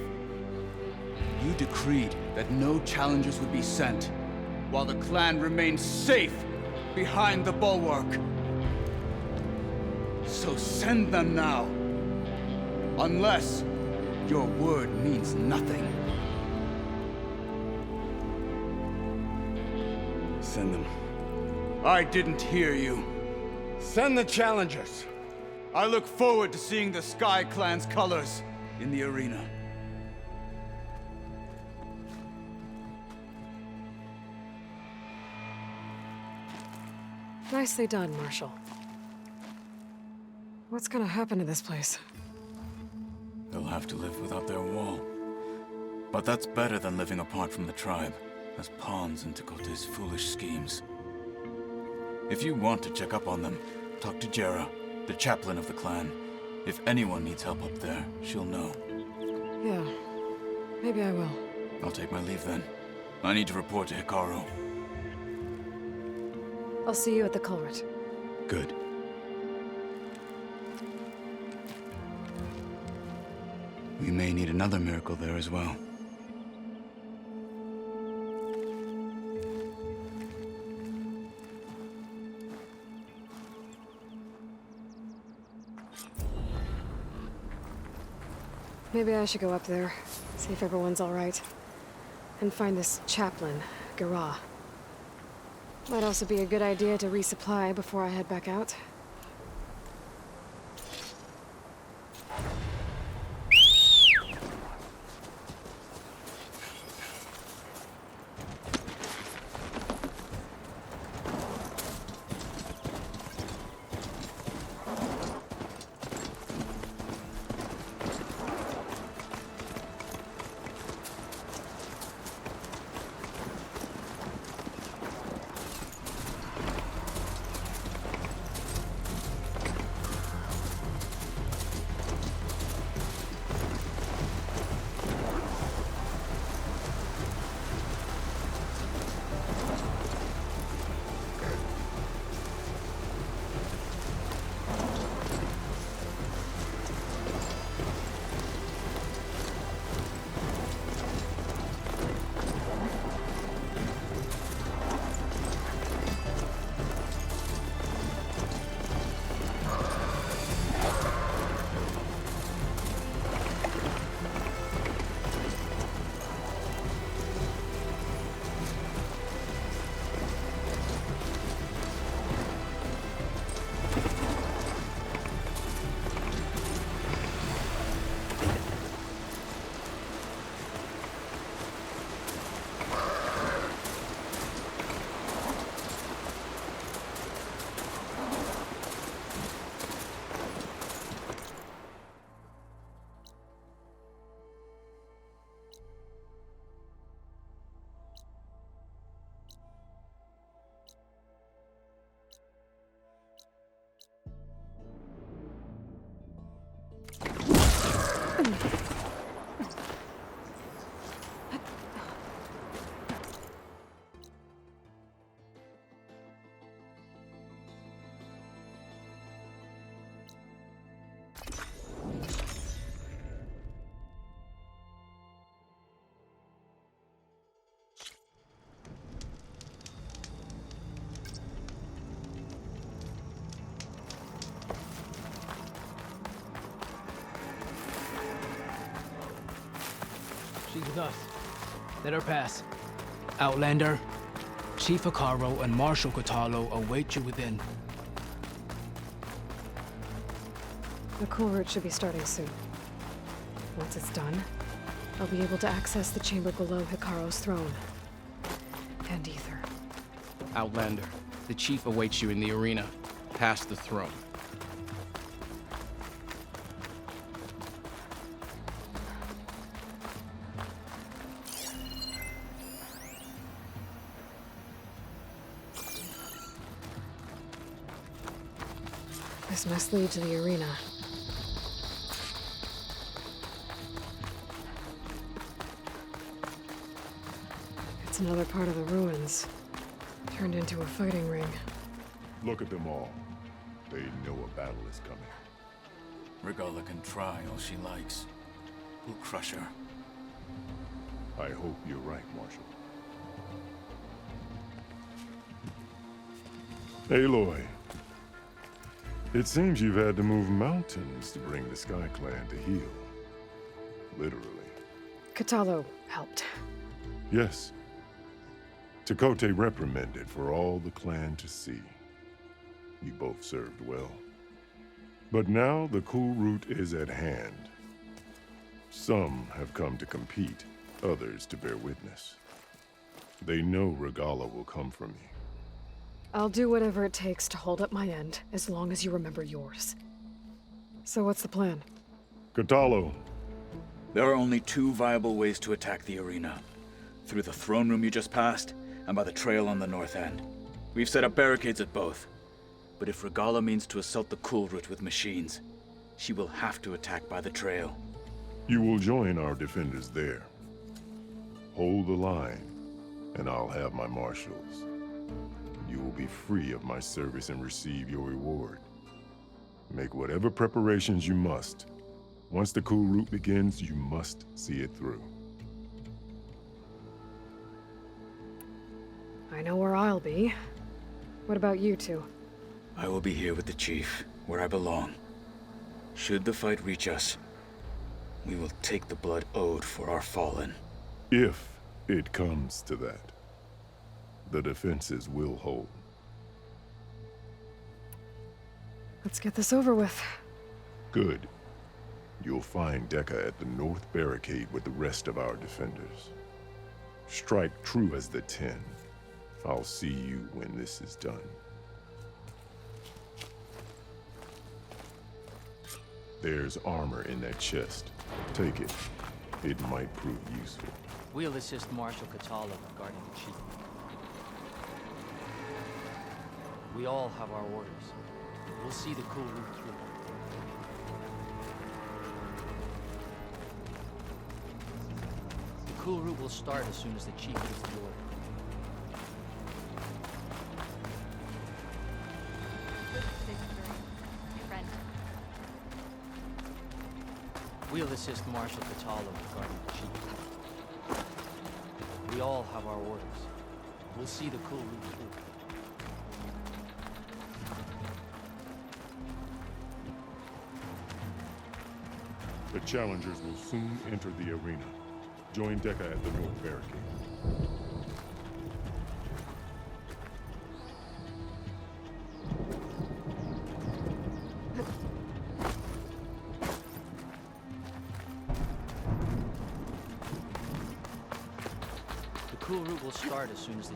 You decreed that no challengers would be sent, while the clan remained safe behind the bulwark. So send them now. Unless your word means nothing. Send them. I didn't hear you. Send the challengers. I look forward to seeing the Sky Clan's colors in the arena. Nicely done, Marshal. What's gonna happen to this place? They'll have to live without their wall. But that's better than living apart from the tribe, as pawns in Tekote's foolish schemes. If you want to check up on them, talk to Jera, the chaplain of the clan. If anyone needs help up there, she'll know. Yeah, maybe I will. I'll take my leave then. I need to report to Hikaru. I'll see you at the culvert. Good. We may need another miracle there as well. Maybe I should go up there, see if everyone's all right. And find this chaplain, Guerilla. Might also be a good idea to resupply before I head back out. She's with us. Let her pass. Outlander, Chief Hikaru and Marshal Kotalo await you within. The culvert should be starting soon. Once it's done, I'll be able to access the chamber below Hikaru's throne. And Ether. Outlander, the Chief awaits you in the arena, past the throne. This must lead to the arena. It's another part of the ruins. Turned into a fighting ring. Look at them all. They know a battle is coming. Regalla can try all she likes. We'll crush her. I hope you're right, Marshal. Aloy. It seems you've had to move mountains to bring the Sky Clan to heel. Literally. Kotallo helped. Yes. Tekote reprimanded for all the clan to see. You both served well. But now the cool route is at hand. Some have come to compete, others to bear witness. They know Regalla will come for me. I'll do whatever it takes to hold up my end, as long as you remember yours. So what's the plan? Kotallo. There are only two viable ways to attack the arena. Through the throne room you just passed, and by the trail on the north end. We've set up barricades at both. But if Regalla means to assault the cool route with machines, she will have to attack by the trail. You will join our defenders there. Hold the line, and I'll have my marshals. You will be free of my service and receive your reward. Make whatever preparations you must. Once the cool route begins, you must see it through. I know where I'll be. What about you two? I will be here with the chief, where I belong. Should the fight reach us, we will take the blood owed for our fallen. If it comes to that, the defenses will hold. Let's get this over with. Good. You'll find Dekka at the north barricade with the rest of our defenders. Strike true as the 10. I'll see you when this is done. There's armor in that chest. Take it. It might prove useful. We'll assist Marshal Kotallo regarding the chief. We all have our orders. We'll see the cool route through. The cool route will start as soon as the chief gives the order. We'll assist Marshal Kotallo regarding the chief. We all have our orders. We'll see the cool route through. The challengers will soon enter the arena. Join Dekka at the north barricade. The cool route will start as soon as the...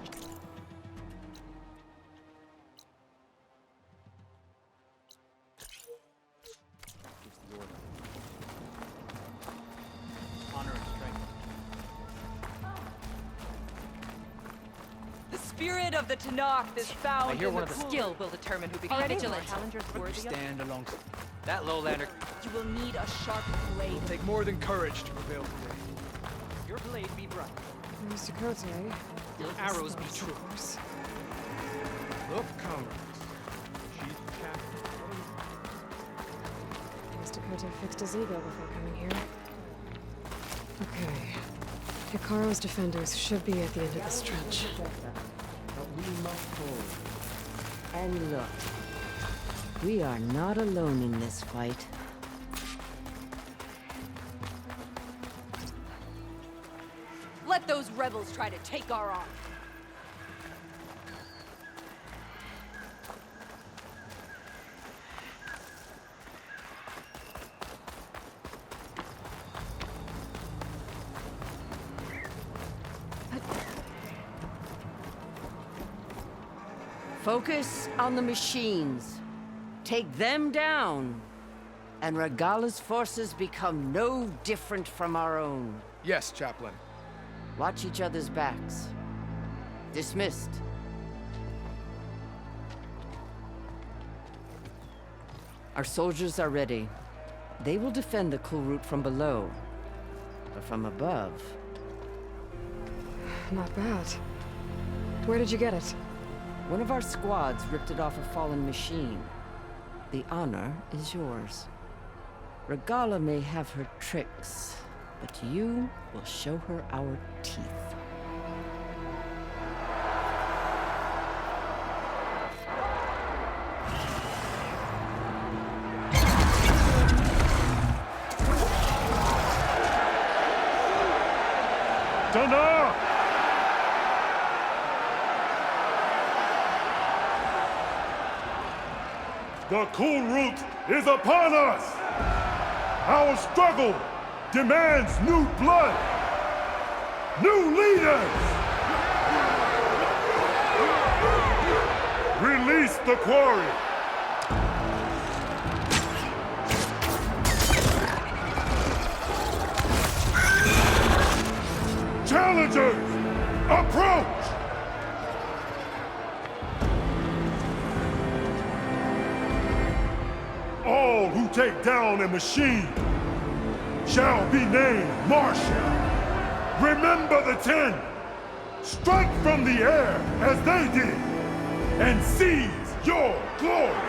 Spirit of the Tanakh is found I hear in one the of the skill will determine who Are becomes any vigilant. challengers worthy of... Stand along. That lowlander. You will need a sharp blade. It'll take more than courage to prevail today. Your blade be bright. Where's Tekote? Your arrows be true. Look, comrades. She's the champion. Guess Tekote fixed his ego before coming here. Okay. Hikaru's defenders should be at the end of the stretch. But we must hold. And look, we are not alone in this fight. Let those rebels try to take our arm. Focus on the machines. Take them down. And Regalla's forces become no different from our own. Yes, Chaplain. Watch each other's backs. Dismissed. Our soldiers are ready. They will defend the cool route from below. But from above... Not bad. Where did you get it? One of our squads ripped it off a fallen machine. The honor is yours. Regalla may have her tricks, but you will show her our teeth. Dana! The cool route is upon us! Our struggle demands new blood! New leaders! Release the quarry! Challengers, approach! All who take down a machine shall be named Marshal. Remember the 10. Strike from the air as they did, and seize your glory.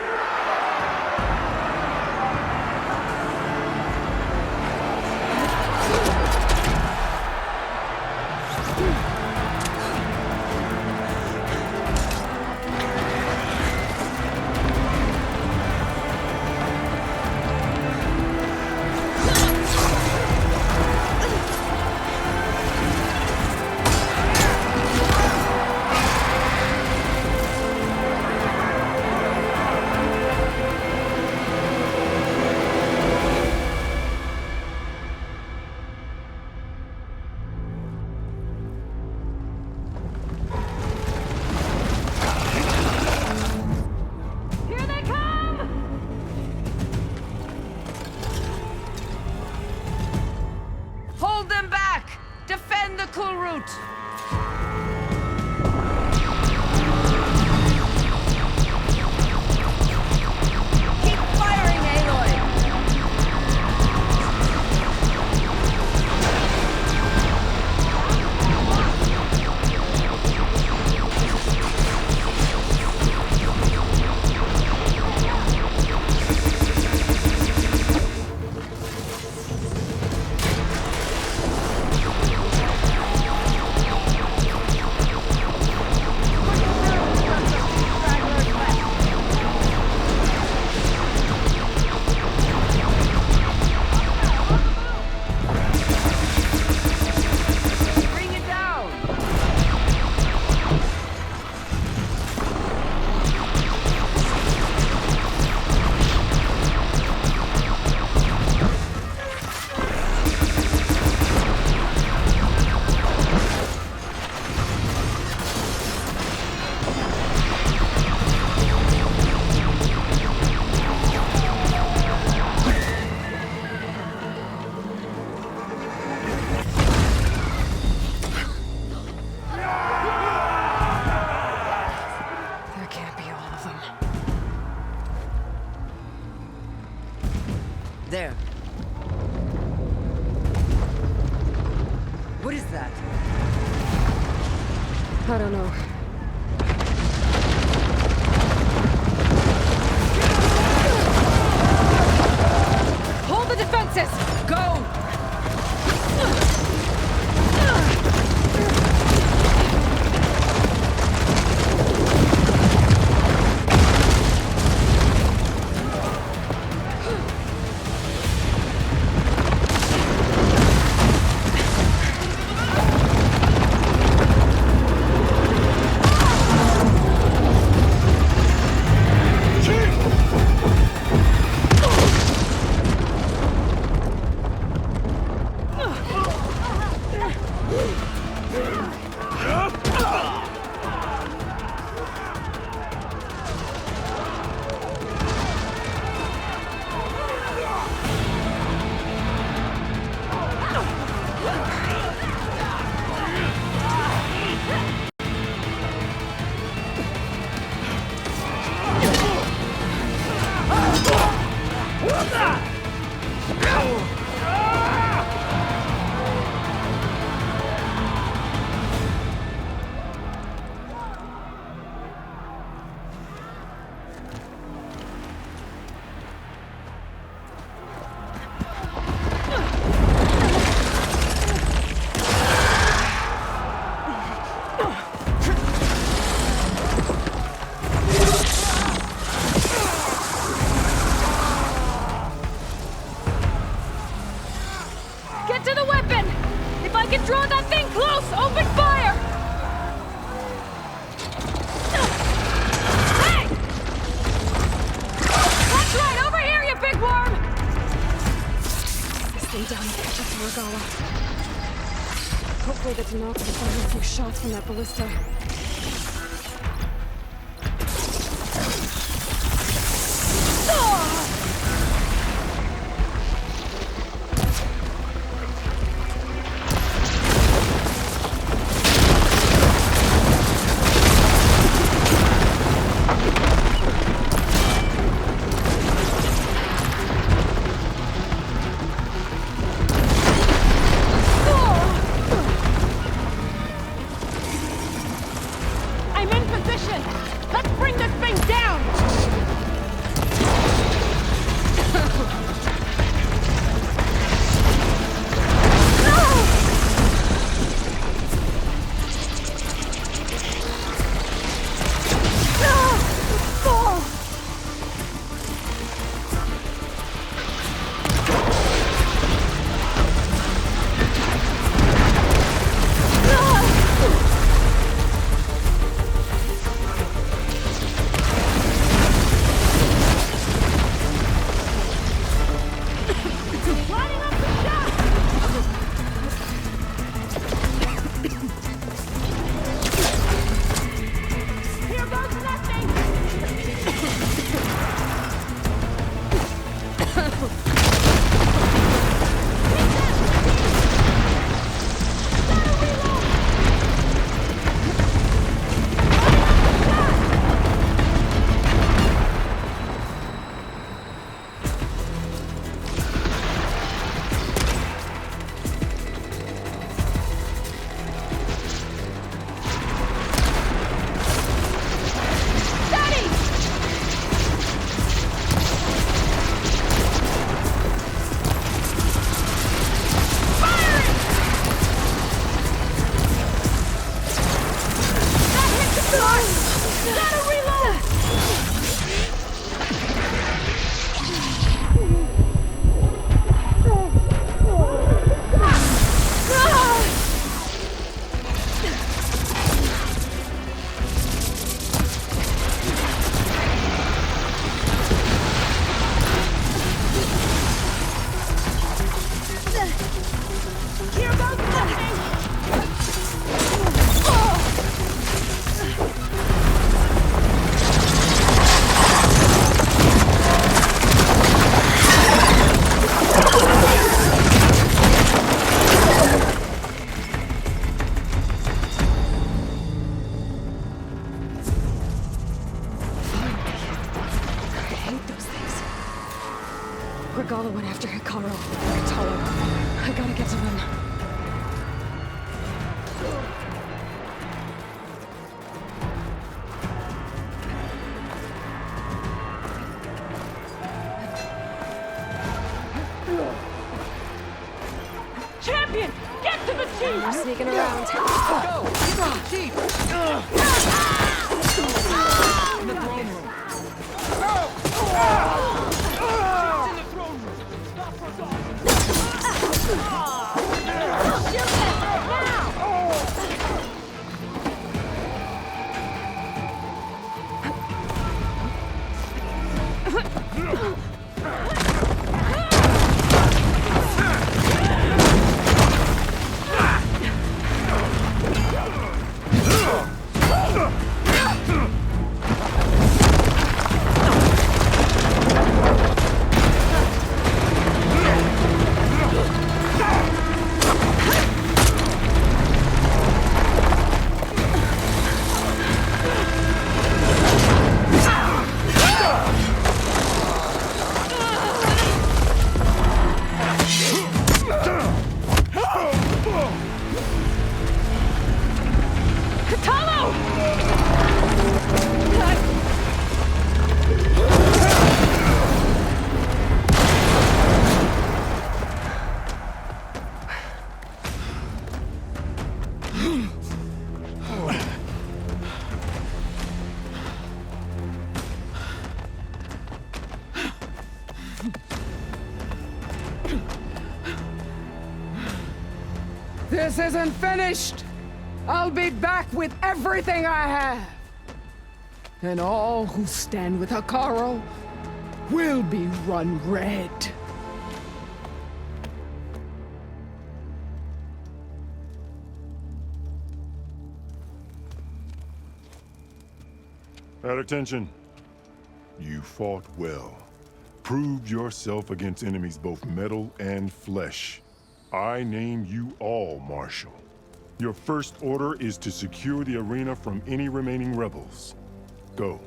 There. What is that? I don't know. Hold the defenses! Go! Regalla. Hopefully that's enough to fire a few shots from that ballista. Regalla went after Hikaru. Katalo. I gotta get to him. Champion! Get to the chief! We're sneaking around. Go! Get to the chief! In the throne room. This isn't finished! I'll be back with everything I have! And all who stand with Hikaru will be run red. At attention. You fought well. Proved yourself against enemies both metal and flesh. I name you all Marshal. Your first order is to secure the arena from any remaining rebels. Go.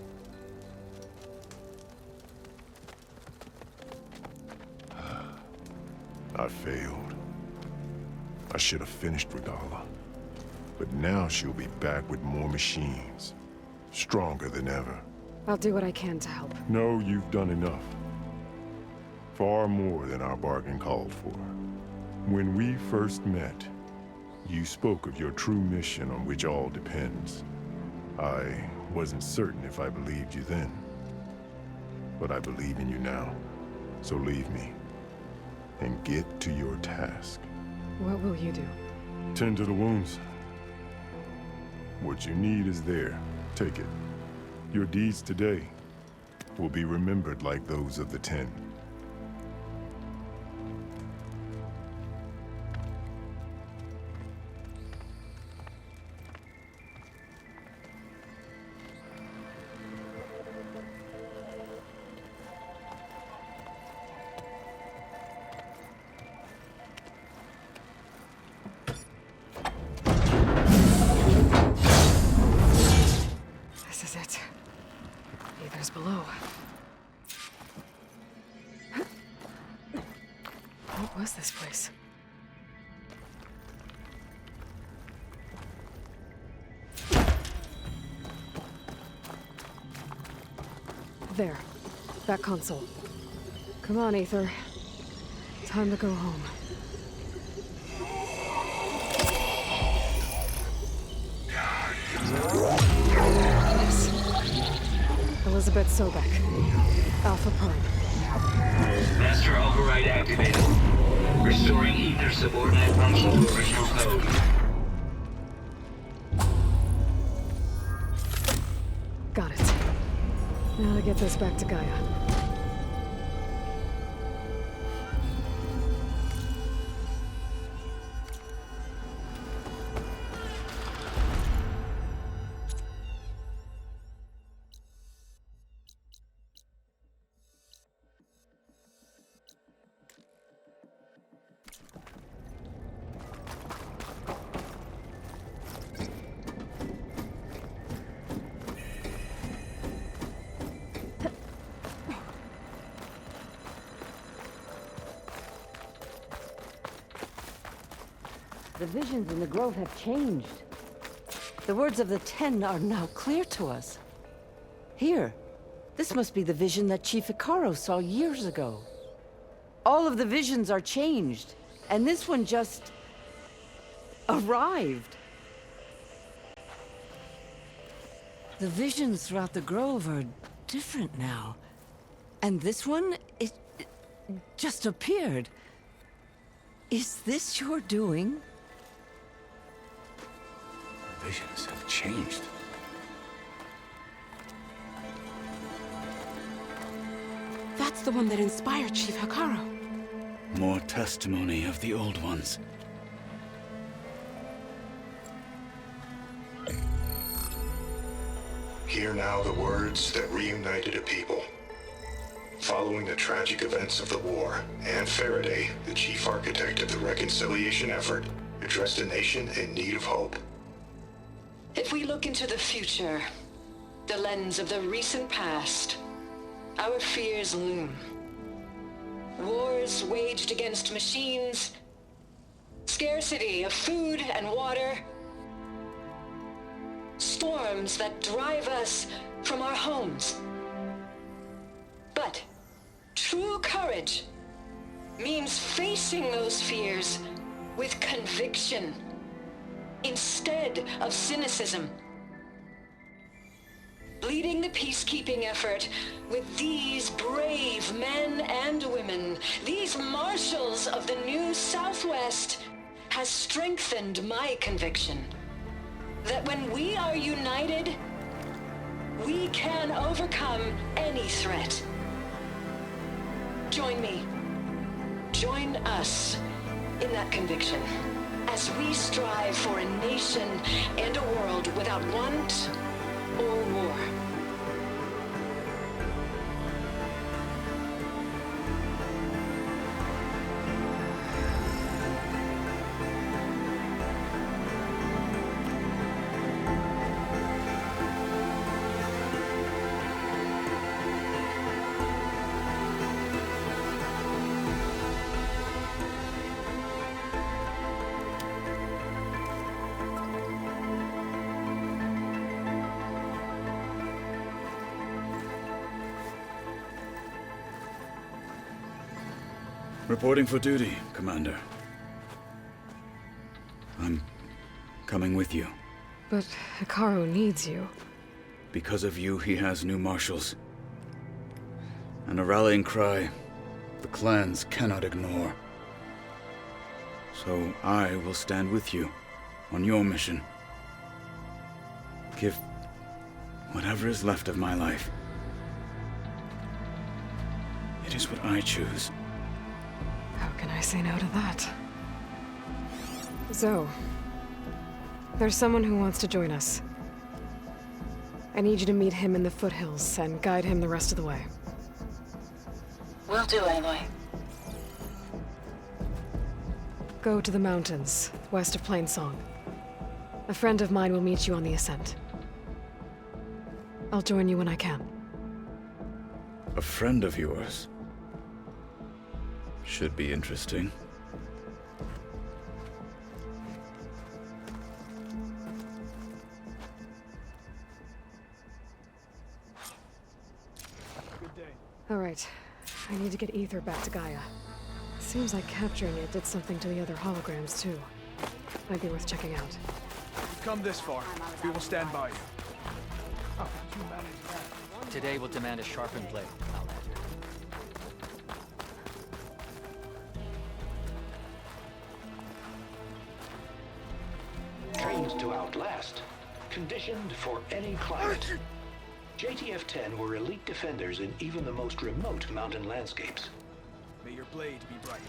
I failed. I should have finished Regalla. But now she'll be back with more machines. Stronger than ever. I'll do what I can to help. No, you've done enough. Far more than our bargain called for. When we first met, you spoke of your true mission on which all depends. I wasn't certain if I believed you then. But I believe in you now. So leave me. And get to your task. What will you do? Tend to the wounds. What you need is there. Take it. Your deeds today will be remembered like those of the 10. This is it. Aether's below. What was this place? There. That console. Come on, Aether. Time to go home. Elizabeth Sobek. Alpha Prime. Master override activated. Restoring Ether subordinate function to original code. Got it. Now to get this back to Gaia. The visions in the grove have changed. The words of the 10 are now clear to us. Here, this must be the vision that Chief Icaro saw years ago. All of the visions are changed, and this one just arrived. The visions throughout the grove are different now. And this one, it just appeared. Is this your doing? Visions have changed. That's the one that inspired Chief Icaro. More testimony of the old ones. Hear now the words that reunited a people. Following the tragic events of the war, Anne Faraday, the chief architect of the reconciliation effort, addressed a nation in need of hope. If we look into the future, the lens of the recent past, our fears loom. Wars waged against machines, scarcity of food and water, storms that drive us from our homes. But true courage means facing those fears with conviction instead of cynicism. Leading the peacekeeping effort with these brave men and women, these marshals of the new Southwest, has strengthened my conviction that when we are united, we can overcome any threat. Join me. Join us in that conviction as we strive for a nation and a world without want or war. Reporting for duty, Commander. I'm coming with you. But Hikaru needs you. Because of you, he has new marshals. And a rallying cry the clans cannot ignore. So I will stand with you on your mission. Give whatever is left of my life. It is what I choose. How can I say no to that? Zoe, there's someone who wants to join us. I need you to meet him in the foothills and guide him the rest of the way. Will do, Aloy. Go to the mountains, west of Plainsong. A friend of mine will meet you on the ascent. I'll join you when I can. A friend of yours? Should be interesting. All right. I need to get Ether back to Gaia. Seems like capturing it did something to the other holograms, too. Might be worth checking out. You've come this far. We will stand by you. How did you manage that? Today will demand a sharpened blade, Outlander. Trained to outlast, conditioned for any climate. JTF-10 were elite defenders in even the most remote mountain landscapes. May your blade be bright.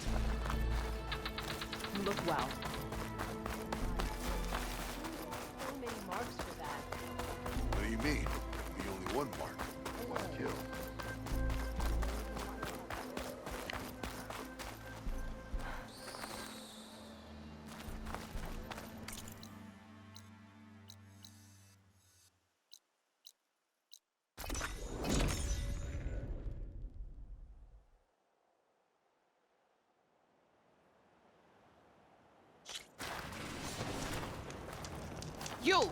You look well. So many marks for that. What do you mean? The only one mark. One kill. You!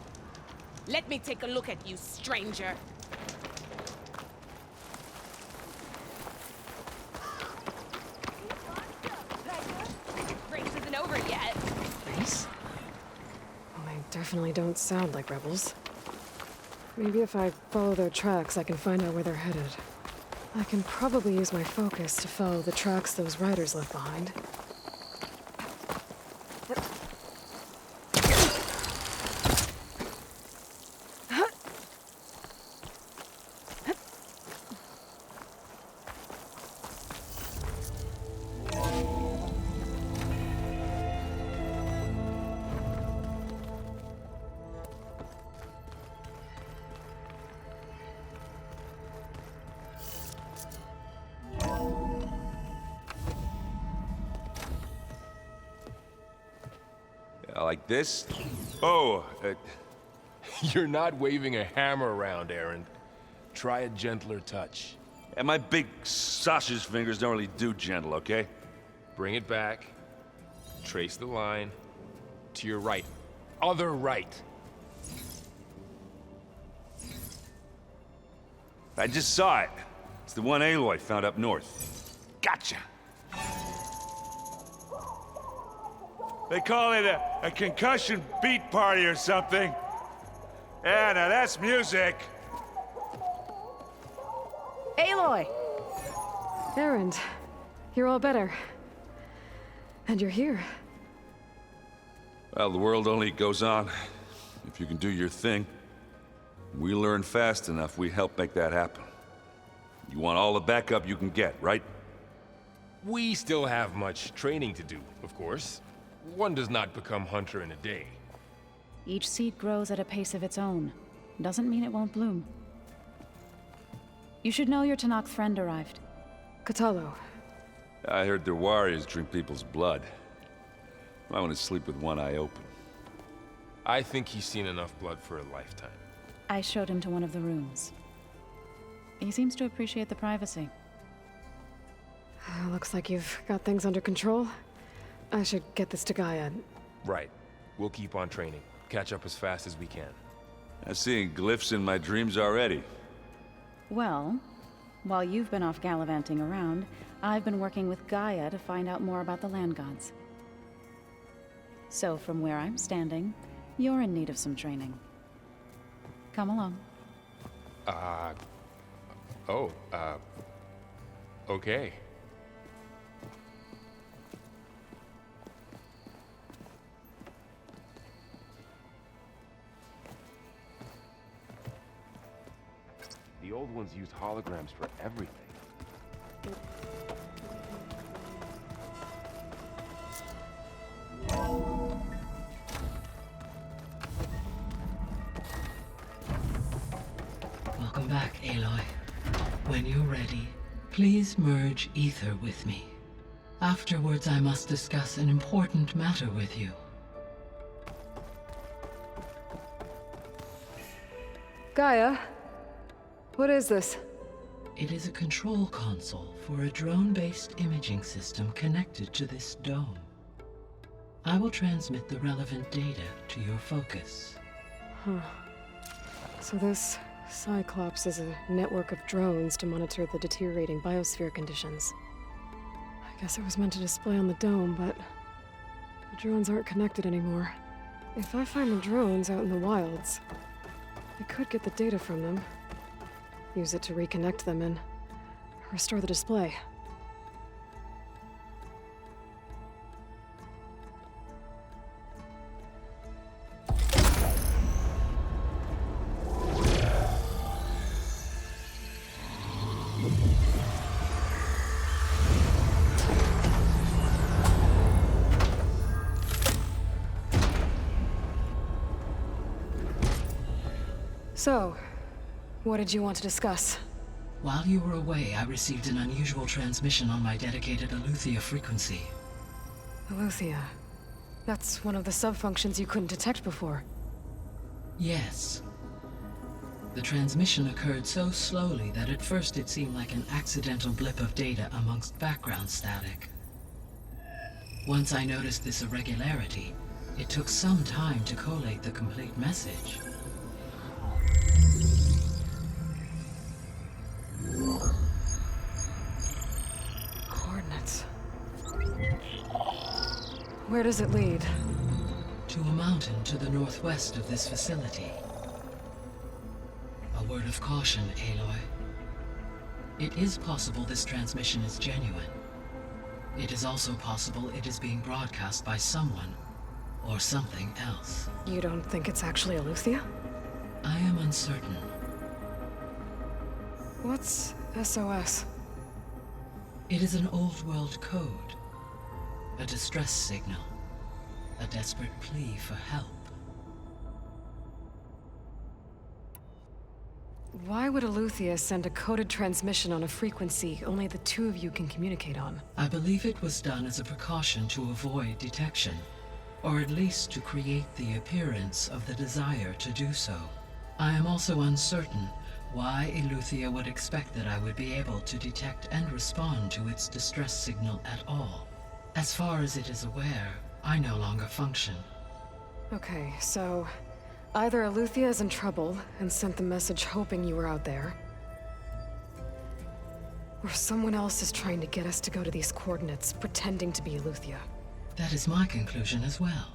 Let me take a look at you, stranger. Race isn't over yet. Nice. Well, they definitely don't sound like rebels. Maybe if I follow their tracks, I can find out where they're headed. I can probably use my focus to follow the tracks those riders left behind. Like this? Oh, You're not waving a hammer around, Aaron. Try a gentler touch. and my big sausage fingers don't really do gentle, okay? Bring it back. Trace the line. To your right. Other right. I just saw it. It's the one Aloy found up north. Gotcha! They call it a concussion beat party or something. Yeah, now that's music. Aloy! Erend, you're all better. And you're here. Well, the world only goes on if you can do your thing. We learn fast enough, we help make that happen. You want all the backup you can get, right? We still have much training to do, of course. One does not become hunter in a day. Each seed grows at a pace of its own. Doesn't mean it won't bloom. You should know your Tanakh friend arrived. Katalo. I heard their warriors drink people's blood. I want to sleep with one eye open. I think he's seen enough blood for a lifetime. I showed him to one of the rooms. He seems to appreciate the privacy. Looks like you've got things under control. I should get this to Gaia. Right. We'll keep on training. Catch up as fast as we can. I'm seeing glyphs in my dreams already. Well, While you've been off gallivanting around, I've been working with Gaia to find out more about the land gods. So from where I'm standing, you're in need of some training. Come along. Okay. The old ones used holograms for everything. Welcome back, Aloy. When you're ready, please merge ether with me. Afterwards, I must discuss an important matter with you. Gaia, what is this? It is a control console for a drone-based imaging system connected to this dome. I will transmit the relevant data to your focus. Huh. So this Cyclops is a network of drones to monitor the deteriorating biosphere conditions. I guess it was meant to display on the dome, but the drones aren't connected anymore. If I find the drones out in the wilds, I could get the data from them, use it to reconnect them and restore the display. So, what did you want to discuss? While you were away, I received an unusual transmission on my dedicated Eleuthia frequency. Eleuthia. That's one of the subfunctions you couldn't detect before. Yes. The transmission occurred so slowly that at first it seemed like an accidental blip of data amongst background static. Once I noticed this irregularity, it took some time to collate the complete message. Coordinates. Where does it lead? To a mountain to the northwest of this facility. A word of caution, Aloy. It is possible this transmission is genuine. It is also possible it is being broadcast by someone or something else. You don't think it's actually Eleuthia? I am uncertain. What's SOS? It is an old-world code. A distress signal. A desperate plea for help. Why would Eleuthia send a coded transmission on a frequency only the two of you can communicate on? I believe it was done as a precaution to avoid detection, or at least to create the appearance of the desire to do so. I am also uncertain why Eleuthia would expect that I would be able to detect and respond to its distress signal at all. As far as it is aware, I no longer function. Okay, so either Eleuthia is in trouble and sent the message hoping you were out there, or someone else is trying to get us to go to these coordinates, pretending to be Eleuthia. That is my conclusion as well.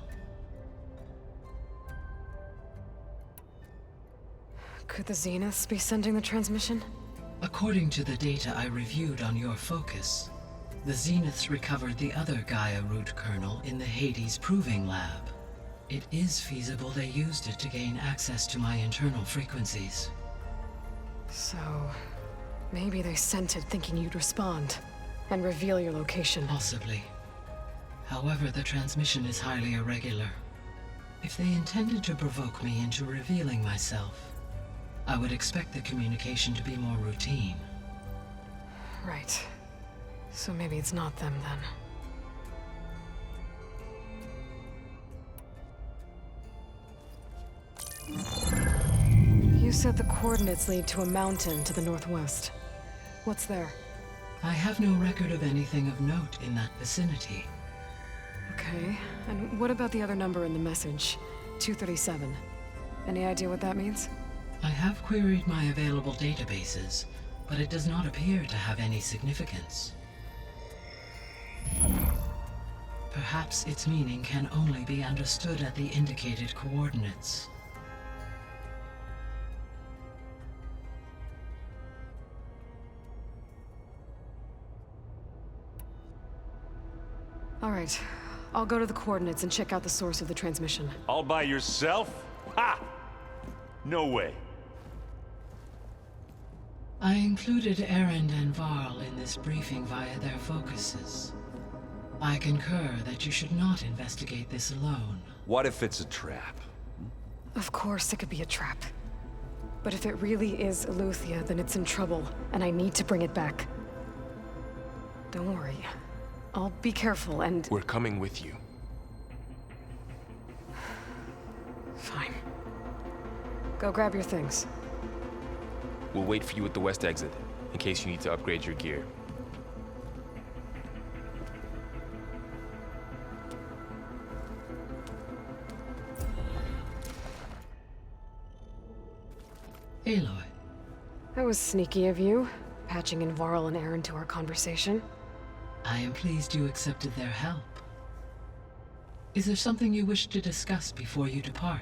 Could the Zeniths be sending the transmission? According to the data I reviewed on your focus, the Zeniths recovered the other Gaia root kernel in the Hades Proving Lab. It is feasible they used it to gain access to my internal frequencies. So, maybe they sent it thinking you'd respond and reveal your location. Possibly. However, the transmission is highly irregular. If they intended to provoke me into revealing myself, I would expect the communication to be more routine. Right. So maybe it's not them then. You said the coordinates lead to a mountain to the northwest. What's there? I have no record of anything of note in that vicinity. Okay, and what about the other number in the message? 237. Any idea what that means? I have queried my available databases, but it does not appear to have any significance. Perhaps its meaning can only be understood at the indicated coordinates. All right. I'll go to the coordinates and check out the source of the transmission. All by yourself? Ha! No way. I included Erend and Varl in this briefing via their focuses. I concur that you should not investigate this alone. What if it's a trap? Of course it could be a trap. But if it really is Eleuthia, then it's in trouble, and I need to bring it back. Don't worry. I'll be careful and... We're coming with you. Fine. Go grab your things. We'll wait for you at the west exit, in case you need to upgrade your gear. Aloy. That was sneaky of you, patching in Varl and Aaron to our conversation. I am pleased you accepted their help. Is there something you wish to discuss before you depart?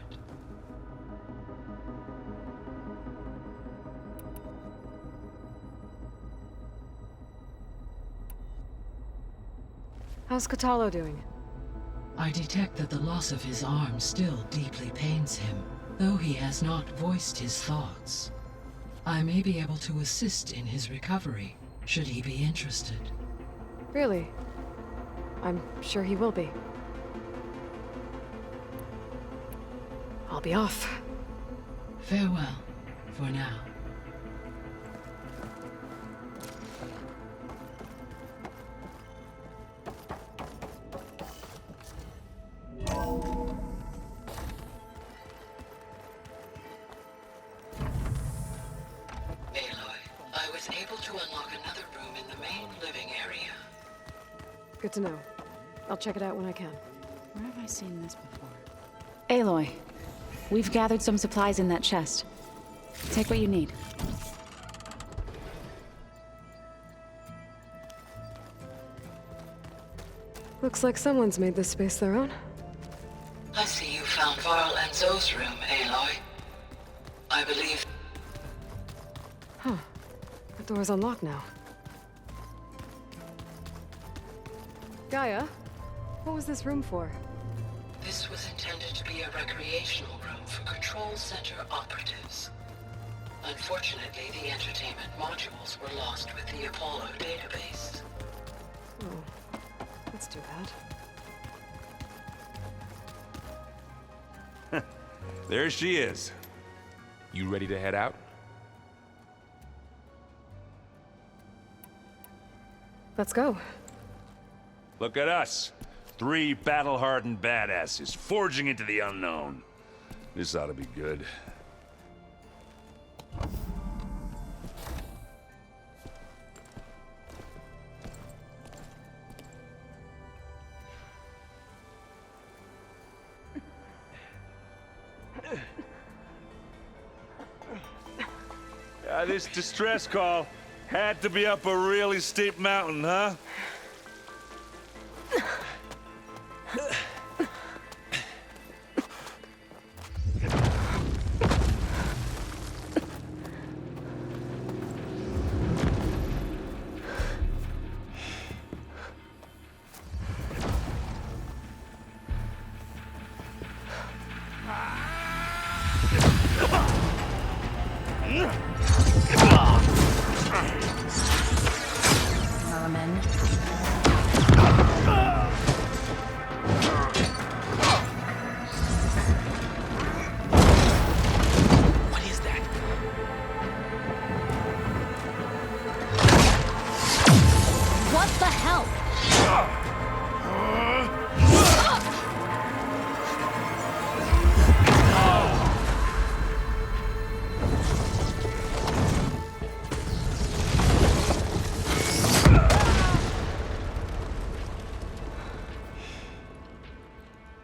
How's Katalo doing? I detect that the loss of his arm still deeply pains him, though he has not voiced his thoughts. I may be able to assist in his recovery, should he be interested. Really? I'm sure he will be. I'll be off. Farewell, for now. I was able to unlock another room in the main living area. Good to know. I'll check it out when I can. Where have I seen this before? Aloy, we've gathered some supplies in that chest. Take what you need. Looks like someone's made this space their own. I see you found Varl and Zoe's room, Aloy. I believe... Huh. The door's unlocked now. Gaia, what was this room for? This was intended to be a recreational room for Control Center operatives. Unfortunately, the entertainment modules were lost with the Apollo database. Oh, that's too bad. There she is. You ready to head out? Let's go. Look at us. 3 battle-hardened badasses forging into the unknown. This ought to be good. This distress call had to be up a really steep mountain, huh?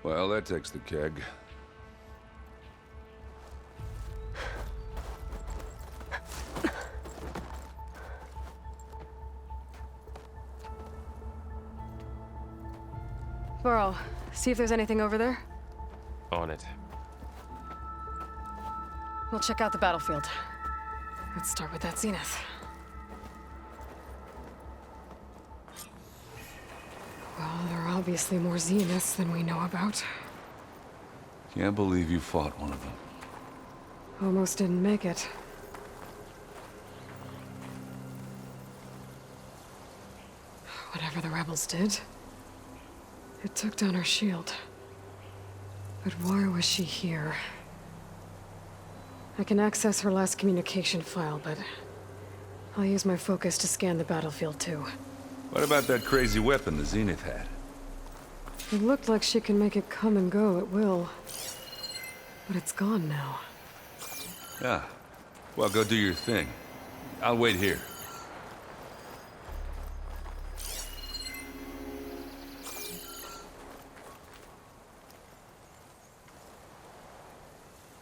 Well, that takes the keg. Varl, see if there's anything over there. On it. We'll check out the battlefield. Let's start with that zenith. Well, there are obviously more zeniths than we know about. Can't believe you fought one of them. Almost didn't make it. Whatever the rebels did, it took down her shield. But why was she here? I can access her last communication file, but I'll use my focus to scan the battlefield too. What about that crazy weapon the Zenith had? It looked like she can make it come and go at will. But it's gone now. Yeah. Well, go do your thing. I'll wait here.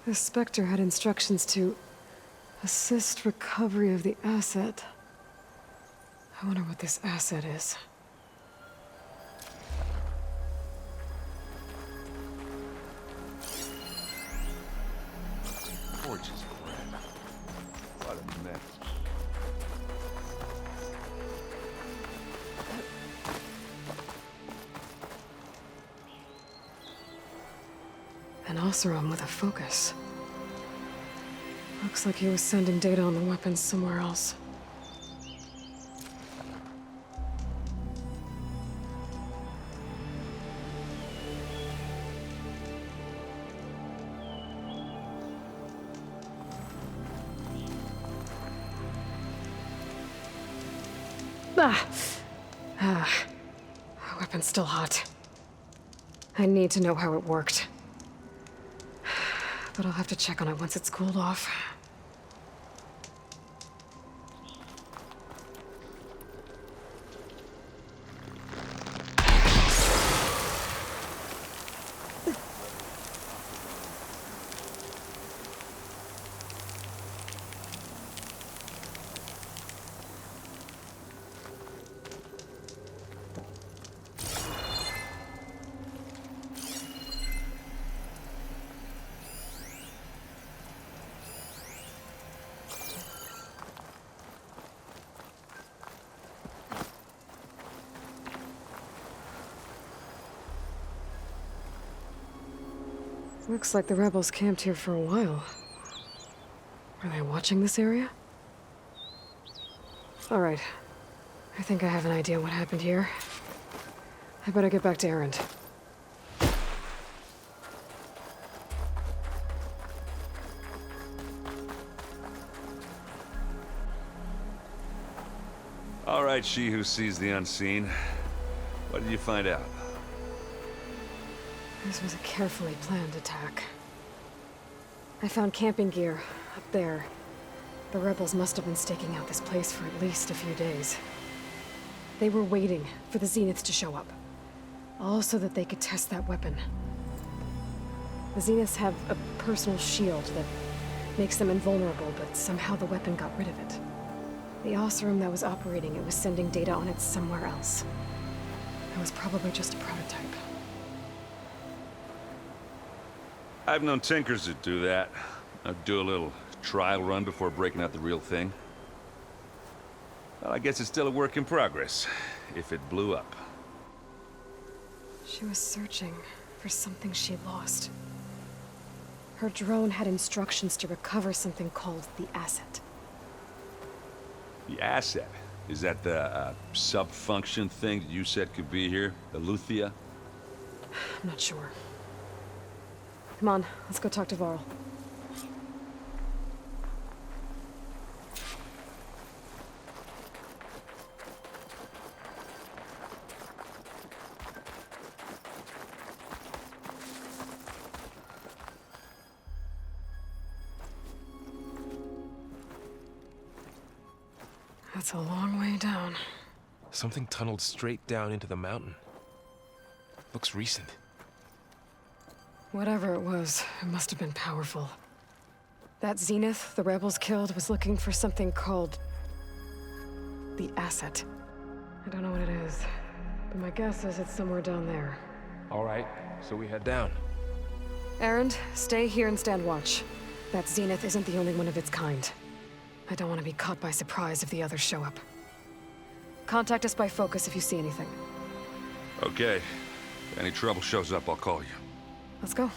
The Spectre had instructions to assist recovery of the asset. I wonder what this asset is. Gorgeous crap. What a mess. An Oseram with a focus. Looks like he was sending data on the weapons somewhere else. Weapon's still hot. I need to know how it worked. But I'll have to check on it once it's cooled off. Looks like the rebels camped here for a while. Are they watching this area? All right. I think I have an idea what happened here. I better get back to Erend. All right, she who sees the unseen. What did you find out? This was a carefully planned attack. I found camping gear up there. The rebels must have been staking out this place for at least a few days. They were waiting for the Zeniths to show up. All so that they could test that weapon. The Zeniths have a personal shield that makes them invulnerable, but somehow the weapon got rid of it. The Oseram that was operating it was sending data on it somewhere else. It was probably just a prototype. I've known tinkers that do that. I'd do a little trial run before breaking out the real thing. Well, I guess it's still a work in progress, if it blew up. She was searching for something she lost. Her drone had instructions to recover something called the asset. The asset? Is that the sub-function thing that you said could be here? The Luthia? I'm not sure. Come on, let's go talk to Varl. That's a long way down. Something tunneled straight down into the mountain. Looks recent. Whatever it was, it must have been powerful. That Zenith the rebels killed was looking for something called the asset. I don't know what it is, but my guess is it's somewhere down there. All right, so we head down. Erend, stay here and stand watch. That Zenith isn't the only one of its kind. I don't want to be caught by surprise if the others show up. Contact us by focus if you see anything. Okay. If any trouble shows up, I'll call you. Let's go.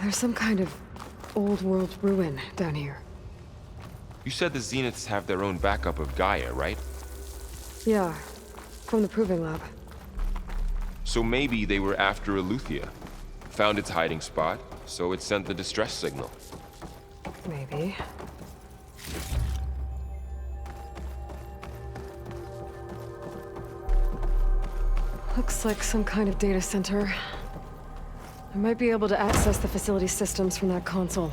There's some kind of old world ruin down here. You said the Zeniths have their own backup of Gaia, right? Yeah, from the proving lab. So maybe they were after Eleuthia. Found its hiding spot, so it sent the distress signal. Maybe. Looks like some kind of data center. I might be able to access the facility systems from that console.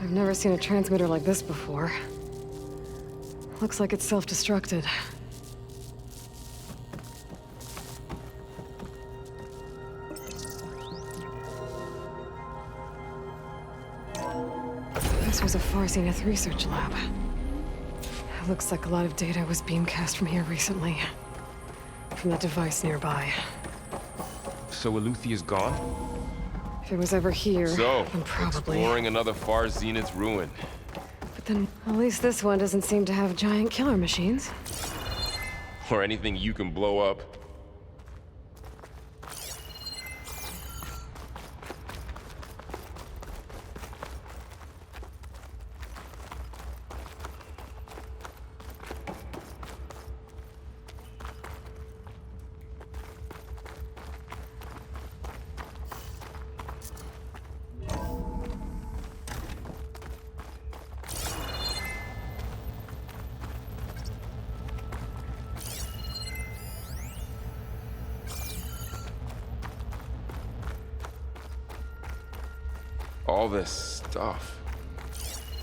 I've never seen a transmitter like this before. Looks like it's self-destructed. This was a Far Zenith research lab. It looks like a lot of data was beamcast from here recently. From that device nearby. So Eleuthia's gone? If it was ever here, So, then probably. exploring another Far Zenith ruin. But then, at least this one doesn't seem to have giant killer machines. Or anything you can blow up. All this stuff.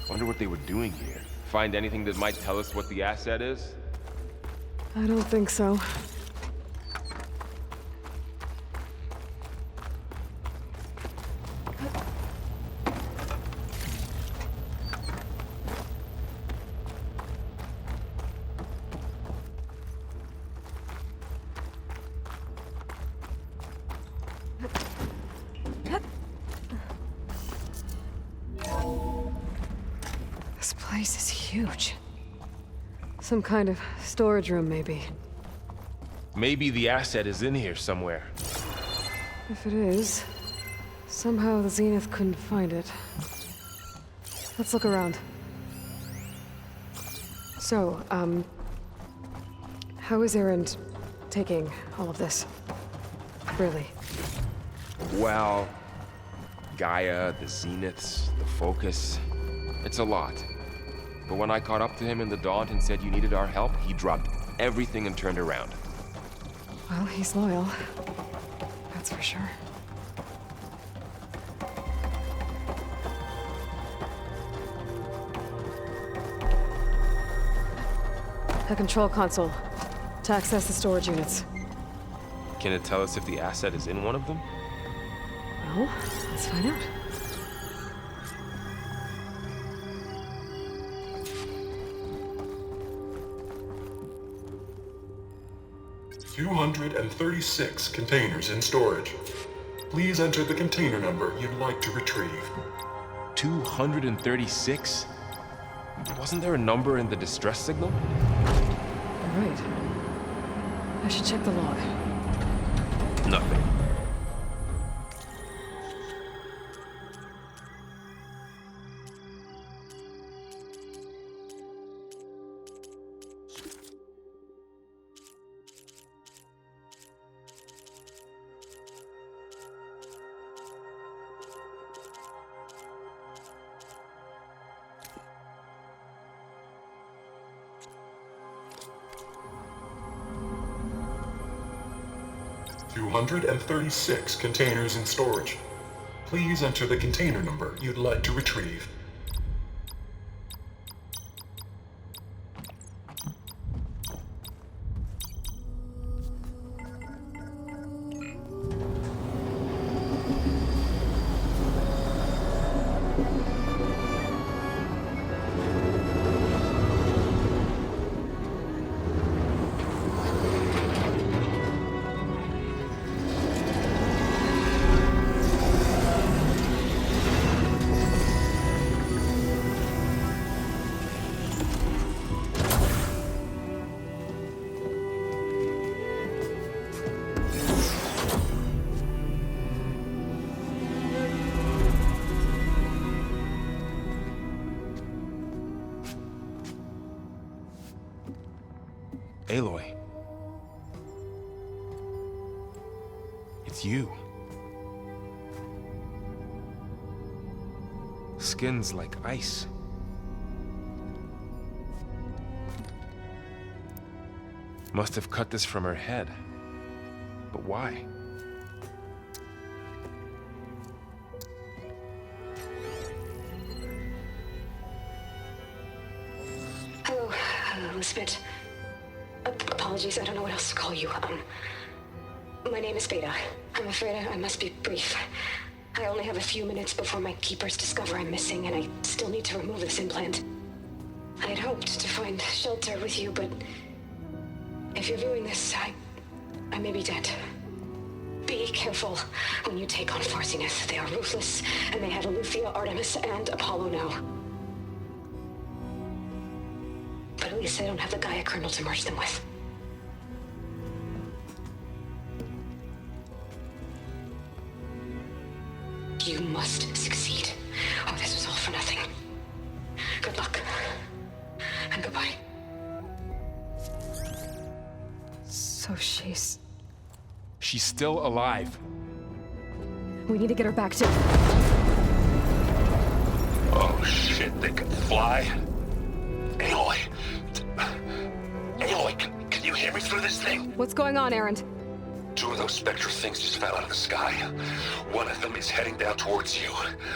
Wonder what they were doing here. Find anything that might tell us what the asset is? I don't think so. This place is huge. Some kind of storage room, maybe. Maybe the asset is in here somewhere. If it is, somehow the Zenith couldn't find it. Let's look around. So, how is Erend taking all of this? Really? Well, Gaia, the Zeniths, the Focus. It's a lot. But when I caught up to him in the Daunt and said you needed our help, he dropped everything and turned around. Well, he's loyal. That's for sure. A control console. To access the storage units. Can it tell us if the asset is in one of them? Well, let's find out. $236 containers in storage. Please enter the container number you'd like to retrieve. 236? Wasn't there a number in the distress signal? You're right. I should check the log. Nothing. $236 containers in storage. Please enter the container number you'd like to retrieve. Aloy. It's you. Skin's like ice. Must have cut this from her head. But why? Hello, Elizabeth. Apologies, I don't know what else to call you. My name is Beta. I'm afraid I must be brief. I only have a few minutes before my keepers discover I'm missing, and I still need to remove this implant. I had hoped to find shelter with you, but if you're viewing this, I may be dead. Be careful when you take on Far Zenith. They are ruthless, and they have Eleuthia, Artemis, and Apollo now. But at least they don't have the Gaia kernel to merge them with. You must succeed, or this was all for nothing. Good luck, and goodbye. So she's still alive. We need to get her back to... Oh shit, they can fly? Aloy! Aloy, can you hear me through this thing? What's going on, Erend? 2 of those spectral things just fell out of the sky. One of them is heading down towards you.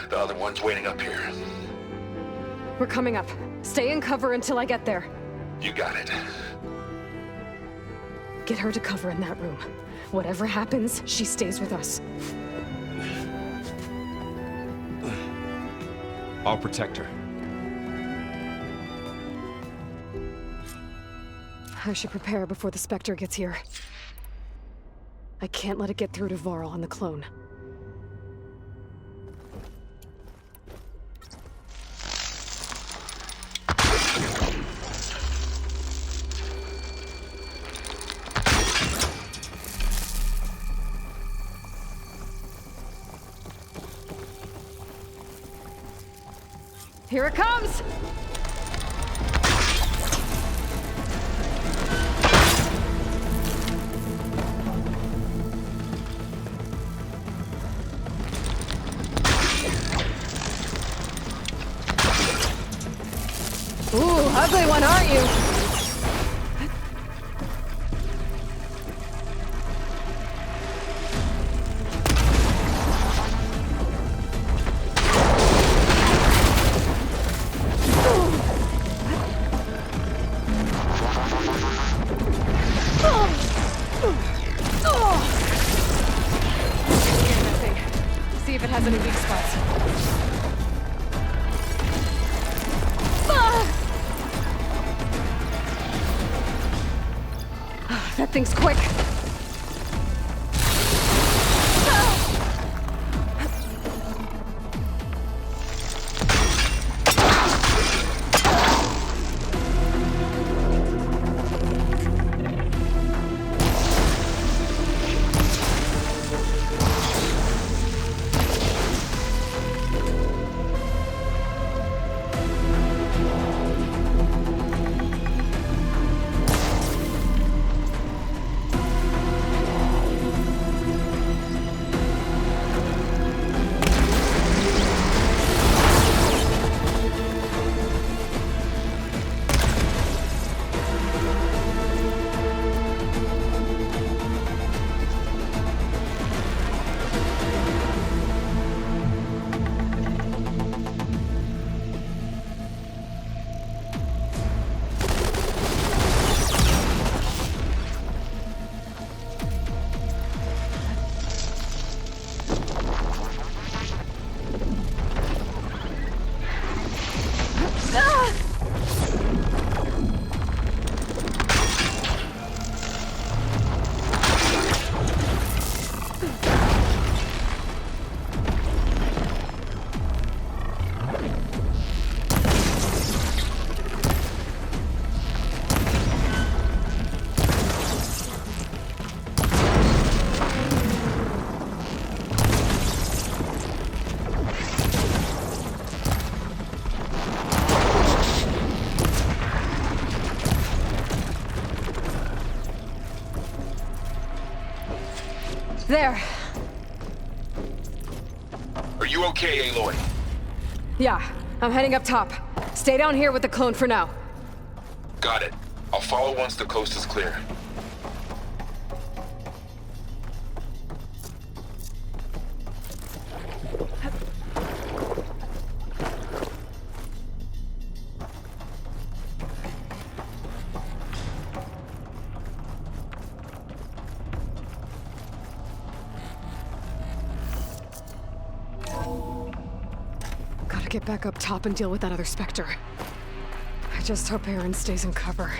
The other one's waiting up here. We're coming up. Stay in cover until I get there. You got it. Get her to cover in that room. Whatever happens, she stays with us. I'll protect her. I should prepare before the Spectre gets here. I can't let it get through to Varl on the clone. Here it comes! Ooh, ugly one, aren't you? See if it has any weak spots. That thing's quick. There. Are you okay, Aloy? Yeah, I'm heading up top. Stay down here with the clone for now. Got it. I'll follow once the coast is clear. Gotta get back up top and deal with that other Spectre. I just hope Aaron stays in cover.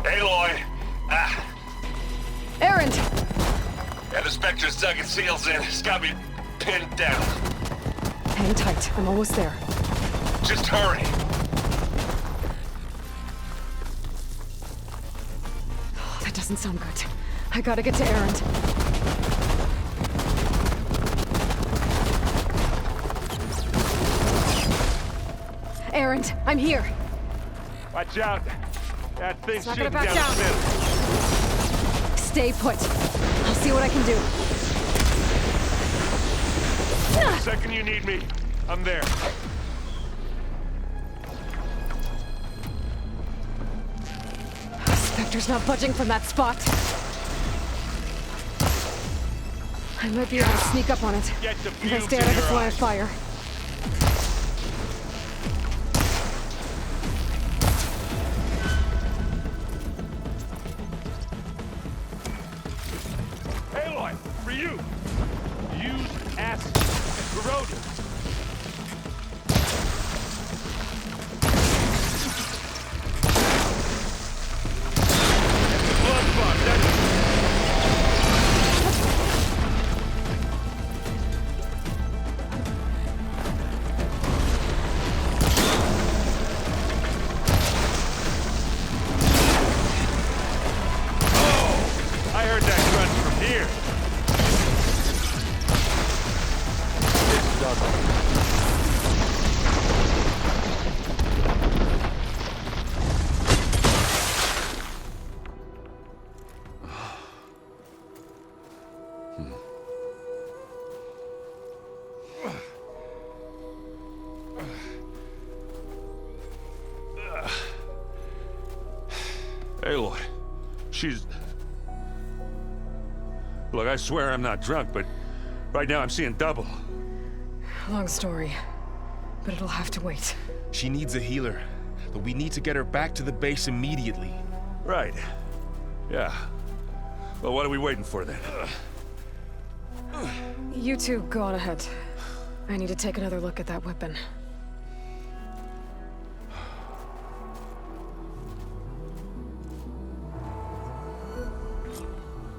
Aloy! Aaron! Yeah, the Spectre's dug its heels in. It's got me pinned down. Hang tight, I'm almost there. Just hurry. Oh, that doesn't sound good. I gotta get to Aaron. Aaron, I'm here. Watch out. That thing's It's not gonna shooting back down the down. middle. Stay put. I'll see what I can do. The second you need me, I'm there. Spectre's not budging from that spot. I might be able to sneak up on it Get the if I fumes stay in out of your its line eyes. of fire. Aloy, for you. Use acid. Corroded. Blood clot, that's I heard that crunch from here. It's done. Aloy, she's... Look, I swear I'm not drunk, but right now I'm seeing double. Long story, but it'll have to wait. She needs a healer, but we need to get her back to the base immediately. Right. Yeah. Well, what are we waiting for then? You two go on ahead. I need to take another look at that weapon.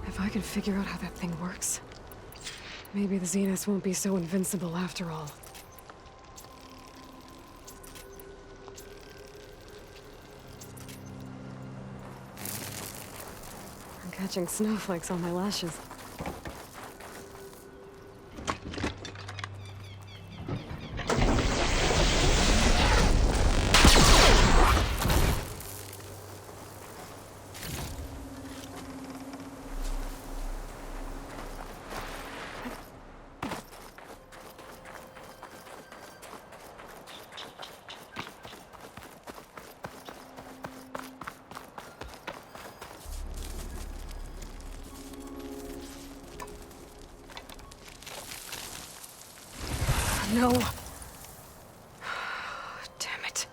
If I can figure out how that thing works, maybe the Zeniths won't be so invincible after all. I'm catching snowflakes on my lashes. No. Damn it.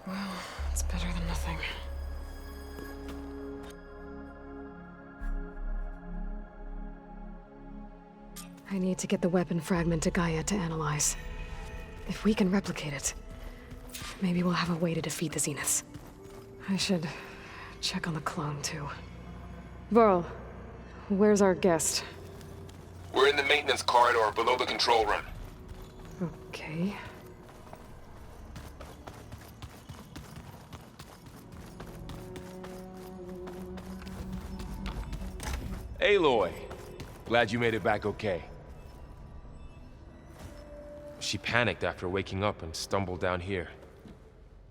Well, it's better than nothing. I need to get the weapon fragment to Gaia to analyze. If we can replicate it, maybe we'll have a way to defeat the Zeniths. I should check on the clone, too. Varl, where's our guest? We're in the maintenance corridor below the control room. Okay. Aloy. Glad you made it back okay. She panicked after waking up and stumbled down here.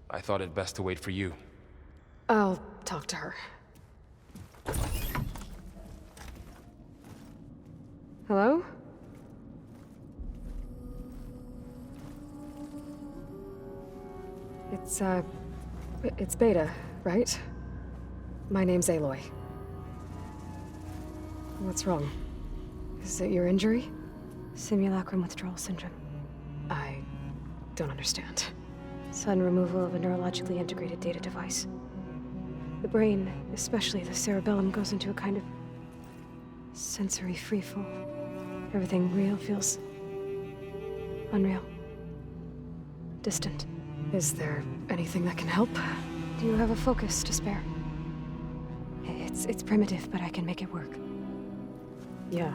I thought it best to wait for you. I'll talk to her. Hello? It's Beta, right? My name's Aloy. What's wrong? Is it your injury? Simulacrum withdrawal syndrome. I don't understand. Sudden removal of a neurologically integrated data device. The brain, especially the cerebellum, goes into a kind of sensory freefall. Everything real feels unreal. Distant. Is there anything that can help? Do you have a focus to spare? It's primitive, but I can make it work. Yeah.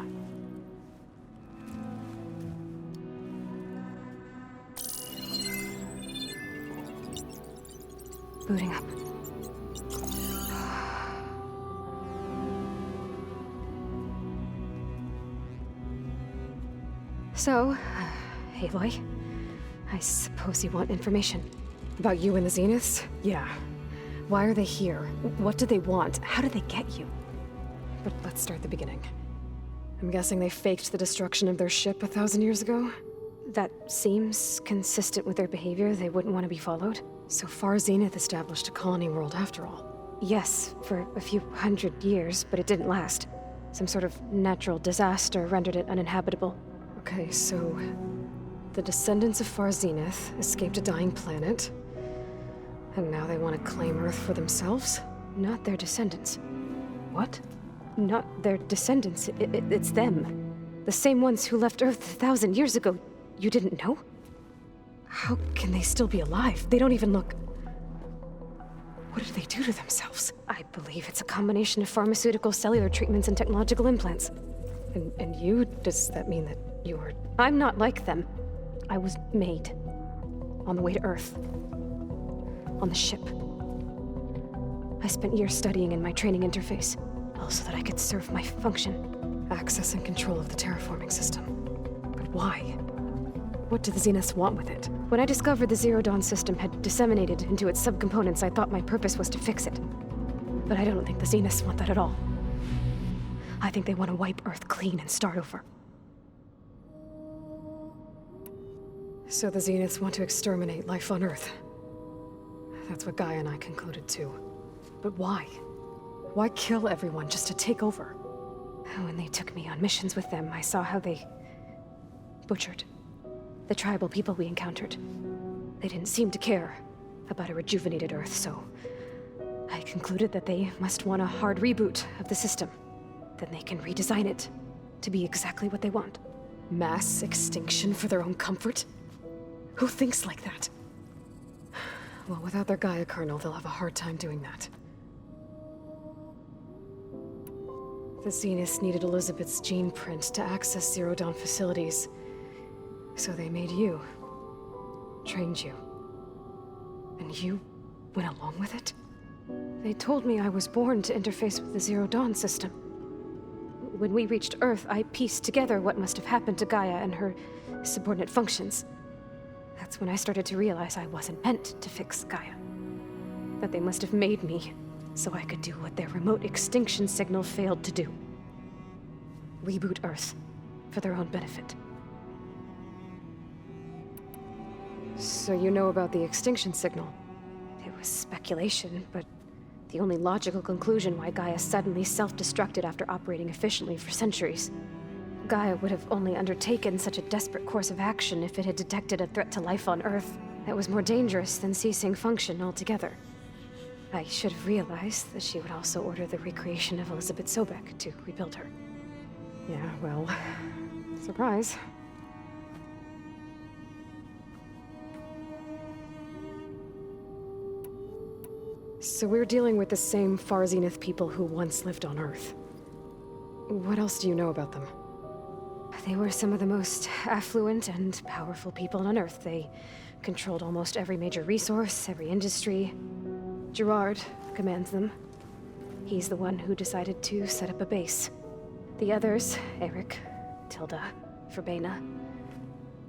Booting up. So, Aloy, I suppose you want information. About you and the Zeniths? Yeah. Why are they here? What do they want? How did they get you? But let's start at the beginning. I'm guessing they faked the destruction of their ship 1,000 years ago? That seems consistent with their behavior. They wouldn't want to be followed. So far, Zenith established a colony world after all. Yes, for a few hundred years, but it didn't last. Some sort of natural disaster rendered it uninhabitable. Okay, so the descendants of Far Zenith escaped a dying planet, and now they want to claim Earth for themselves? Not their descendants. What? Not their descendants. It's them. The same ones who left Earth 1,000 years ago. You didn't know? How can they still be alive? They don't even look... What did they do to themselves? I believe it's a combination of pharmaceutical, cellular treatments, and technological implants. And you? Does that mean that you are... I'm not like them. I was made. On the way to Earth. On the ship. I spent years studying in my training interface, all so that I could serve my function. Access and control of the terraforming system. But why? What do the Zeniths want with it? When I discovered the Zero Dawn system had disseminated into its subcomponents, I thought my purpose was to fix it. But I don't think the Zeniths want that at all. I think they want to wipe Earth clean and start over. So the Zeniths want to exterminate life on Earth. That's what Gaia and I concluded too. But why? Why kill everyone just to take over? When they took me on missions with them, I saw how they butchered the tribal people we encountered. They didn't seem to care about a rejuvenated Earth, so I concluded that they must want a hard reboot of the system. Then they can redesign it to be exactly what they want. Mass extinction for their own comfort? Who thinks like that? Well, without their Gaia kernel, they'll have a hard time doing that. The Zeniths needed Elizabeth's gene print to access Zero Dawn facilities. So they made you. Trained you. And you went along with it? They told me I was born to interface with the Zero Dawn system. When we reached Earth, I pieced together what must have happened to Gaia and her subordinate functions. That's when I started to realize I wasn't meant to fix Gaia. That they must have made me so I could do what their remote extinction signal failed to do. Reboot Earth for their own benefit. So you know about the extinction signal? It was speculation, but the only logical conclusion why Gaia suddenly self-destructed after operating efficiently for centuries. Gaia would have only undertaken such a desperate course of action if it had detected a threat to life on Earth that was more dangerous than ceasing function altogether. I should have realized that she would also order the recreation of Elizabeth Sobek to rebuild her. Yeah, well, surprise. So we're dealing with the same Far Zenith people who once lived on Earth. What else do you know about them? They were some of the most affluent and powerful people on Earth. They controlled almost every major resource, every industry. Gerard commands them. He's the one who decided to set up a base. The others, Eric, Tilda, Verbena,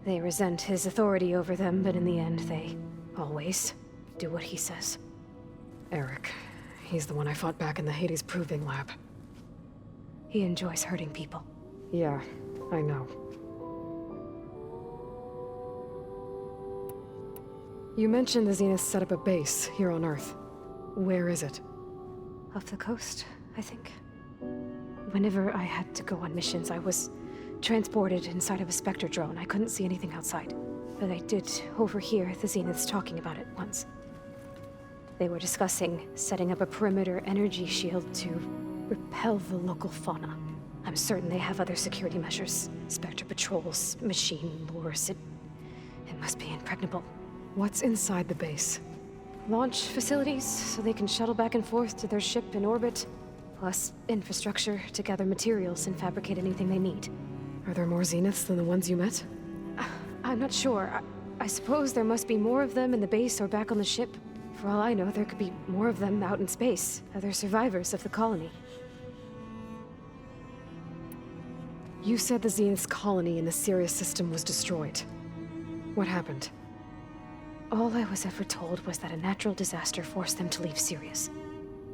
they resent his authority over them, but in the end, they always do what he says. Eric. He's the one I fought back in the Hades Proving Lab. He enjoys hurting people. Yeah, I know. You mentioned the Zenith set up a base here on Earth. Where is it? Off the coast, I think. Whenever I had to go on missions, I was transported inside of a Spectre drone. I couldn't see anything outside. But I did overhear the Zeniths talking about it once. They were discussing setting up a perimeter energy shield to repel the local fauna. I'm certain they have other security measures. Spectre patrols, machine lures. It must be impregnable. What's inside the base? Launch facilities, so they can shuttle back and forth to their ship in orbit. Plus infrastructure to gather materials and fabricate anything they need. Are there more Zeniths than the ones you met? I'm not sure. I suppose there must be more of them in the base or back on the ship. For all I know, there could be more of them out in space, other survivors of the colony. You said the Zenith's colony in the Sirius system was destroyed. What happened? All I was ever told was that a natural disaster forced them to leave Sirius.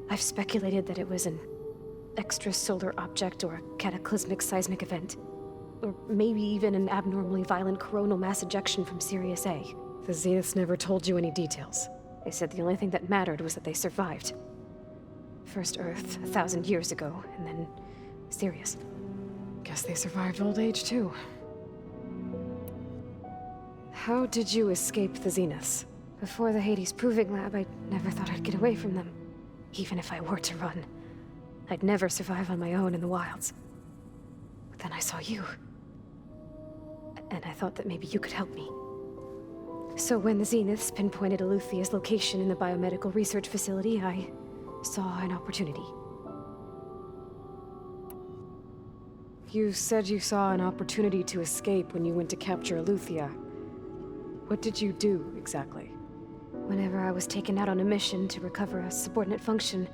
I've speculated that it was an extrasolar object or a cataclysmic seismic event. Or maybe even an abnormally violent coronal mass ejection from Sirius A. The Zeniths never told you any details. They said the only thing that mattered was that they survived. First Earth, 1,000 years ago, and then Sirius. Guess they survived old age, too. How did you escape the Zeniths? Before the Hades Proving Lab, I never thought I'd get away from them. Even if I were to run. I'd never survive on my own in the wilds. But then I saw you. And I thought that maybe you could help me. So when the Zeniths pinpointed Eluthia's location in the biomedical research facility, I saw an opportunity. You said you saw an opportunity to escape when you went to capture Eluthia. What did you do, exactly? Whenever I was taken out on a mission to recover a subordinate function,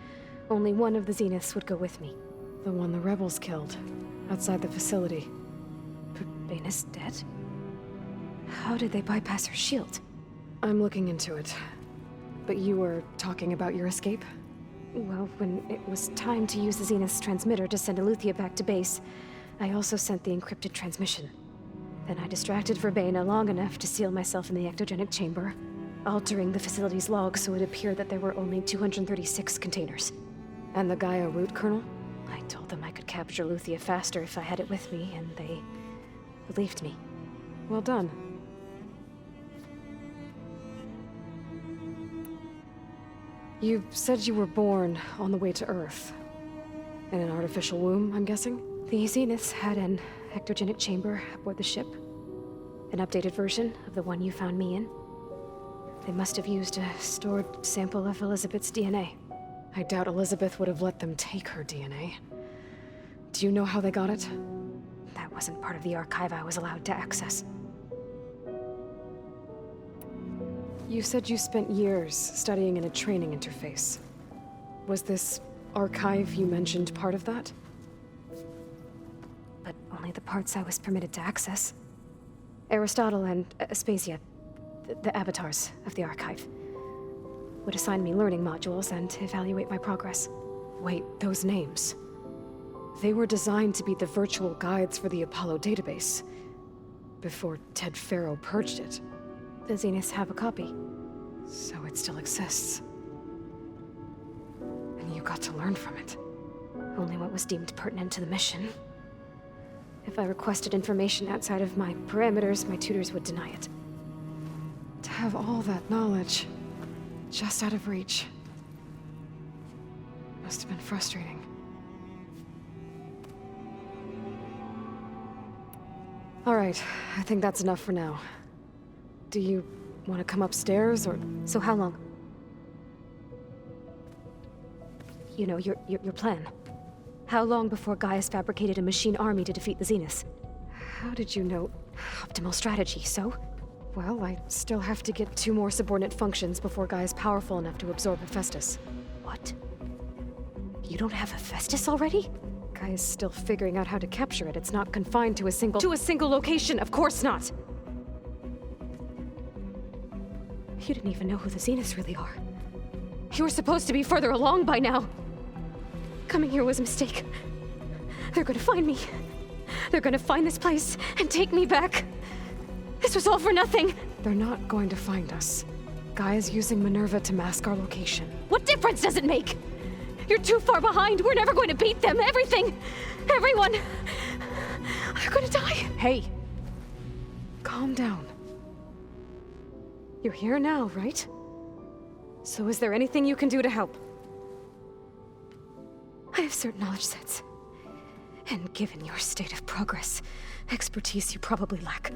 only one of the Zeniths would go with me. The one the rebels killed, outside the facility. Verbena's dead? How did they bypass her shield? I'm looking into it. But you were talking about your escape? Well, when it was time to use the Zenith's transmitter to send Eluthia back to base, I also sent the encrypted transmission. Then I distracted Verbena long enough to seal myself in the ectogenic chamber, altering the facility's log so it appeared that there were only 236 containers. And the Gaia root kernel? I told them I could capture Eluthia faster if I had it with me, and they believed me. Well done. You said you were born on the way to Earth. In an artificial womb, I'm guessing? The Zeniths had an ectogenic chamber aboard the ship. An updated version of the one you found me in. They must have used a stored sample of Elizabeth's DNA. I doubt Elizabeth would have let them take her DNA. Do you know how they got it? That wasn't part of the archive I was allowed to access. You said you spent years studying in a training interface. Was this archive you mentioned part of that? But only the parts I was permitted to access. Aristotle and Aspasia, the avatars of the archive, would assign me learning modules and evaluate my progress. Wait, those names. They were designed to be the virtual guides for the Apollo database, before Ted Faro purged it. The Zeniths have a copy. So it still exists. And you got to learn from it. Only what was deemed pertinent to the mission. If I requested information outside of my parameters, my tutors would deny it. To have all that knowledge, just out of reach, must have been frustrating. All right, I think that's enough for now. Do you want to come upstairs, or...? So how long? You know, your plan. How long before Gaius fabricated a machine army to defeat the Zeniths? How did you know? Optimal strategy, so? Well, I still have to get 2 more subordinate functions before Gaia's powerful enough to absorb Hephaestus. What? You don't have Hephaestus already? Gaia's still figuring out how to capture it. It's not confined to a single location. Of course not! You didn't even know who the Zeniths really are. You were supposed to be further along by now. Coming here was a mistake. They're gonna find me. They're gonna find this place and take me back. This was all for nothing. They're not going to find us. Gaia's using Minerva to mask our location. What difference does it make? You're too far behind. We're never going to beat them. Everything, everyone, they're gonna die. Hey, calm down. You're here now, right? So is there anything you can do to help? I have certain knowledge sets. And given your state of progress, expertise you probably lack.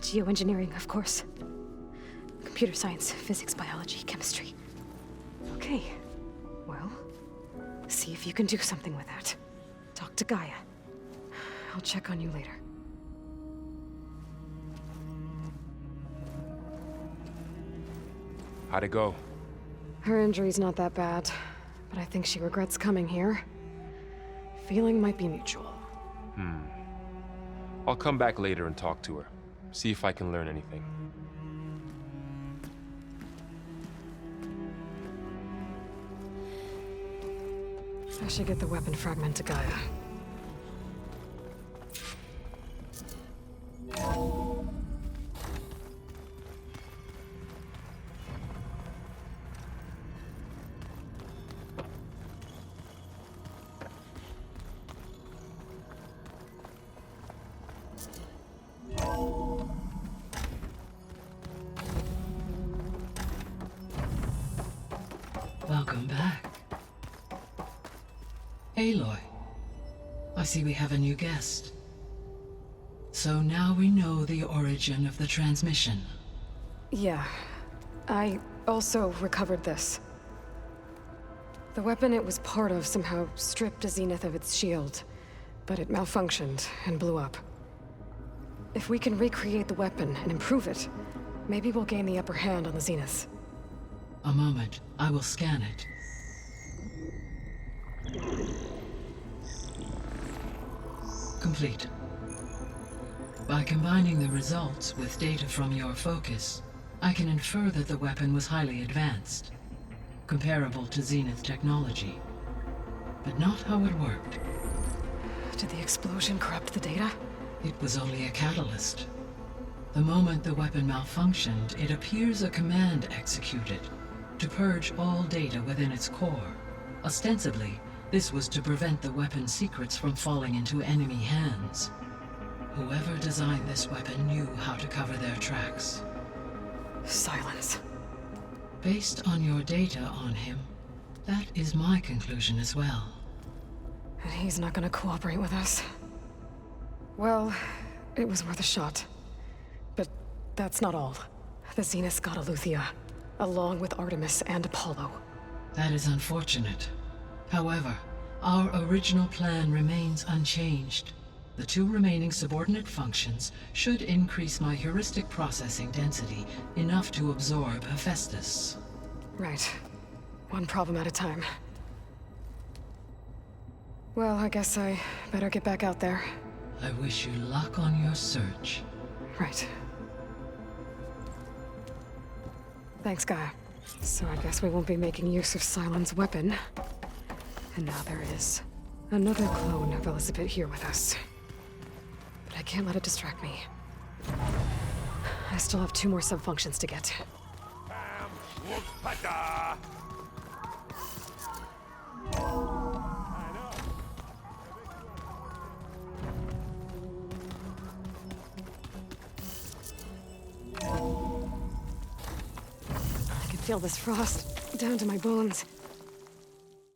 Geoengineering, of course. Computer science, physics, biology, chemistry. Okay, well, see if you can do something with that. Talk to Gaia. I'll check on you later. How'd it go? Her injury's not that bad, but I think she regrets coming here. Feeling might be mutual. I'll come back later and talk to her. See if I can learn anything. I should get the weapon fragment to Gaia. Welcome back. Aloy, I see we have a new guest. So now we know the origin of the transmission. Yeah. I also recovered this. The weapon it was part of somehow stripped a Zenith of its shield, but it malfunctioned and blew up. If we can recreate the weapon and improve it, maybe we'll gain the upper hand on the Zeniths. A moment, I will scan it. Complete. By combining the results with data from your focus, I can infer that the weapon was highly advanced, comparable to Zenith technology, but not how it worked. Did the explosion corrupt the data? It was only a catalyst. The moment the weapon malfunctioned, it appears a command executed to purge all data within its core. Ostensibly, this was to prevent the weapon's secrets from falling into enemy hands. Whoever designed this weapon knew how to cover their tracks. Silence. Based on your data on him, that is my conclusion as well. And he's not gonna cooperate with us. Well, it was worth a shot. But that's not all. The Zeniths got Eleuthia, along with Artemis and Apollo. That is unfortunate. However, our original plan remains unchanged. The two remaining subordinate functions should increase my heuristic processing density enough to absorb Hephaestus. Right. One problem at a time. Well, I guess I better get back out there. I wish you luck on your search. Right. Thanks, Gaia. So I guess we won't be making use of Sylens' weapon. And now there is another clone of Elizabeth here with us. But I can't let it distract me. I still have 2 more subfunctions to get. I can feel this frost down to my bones.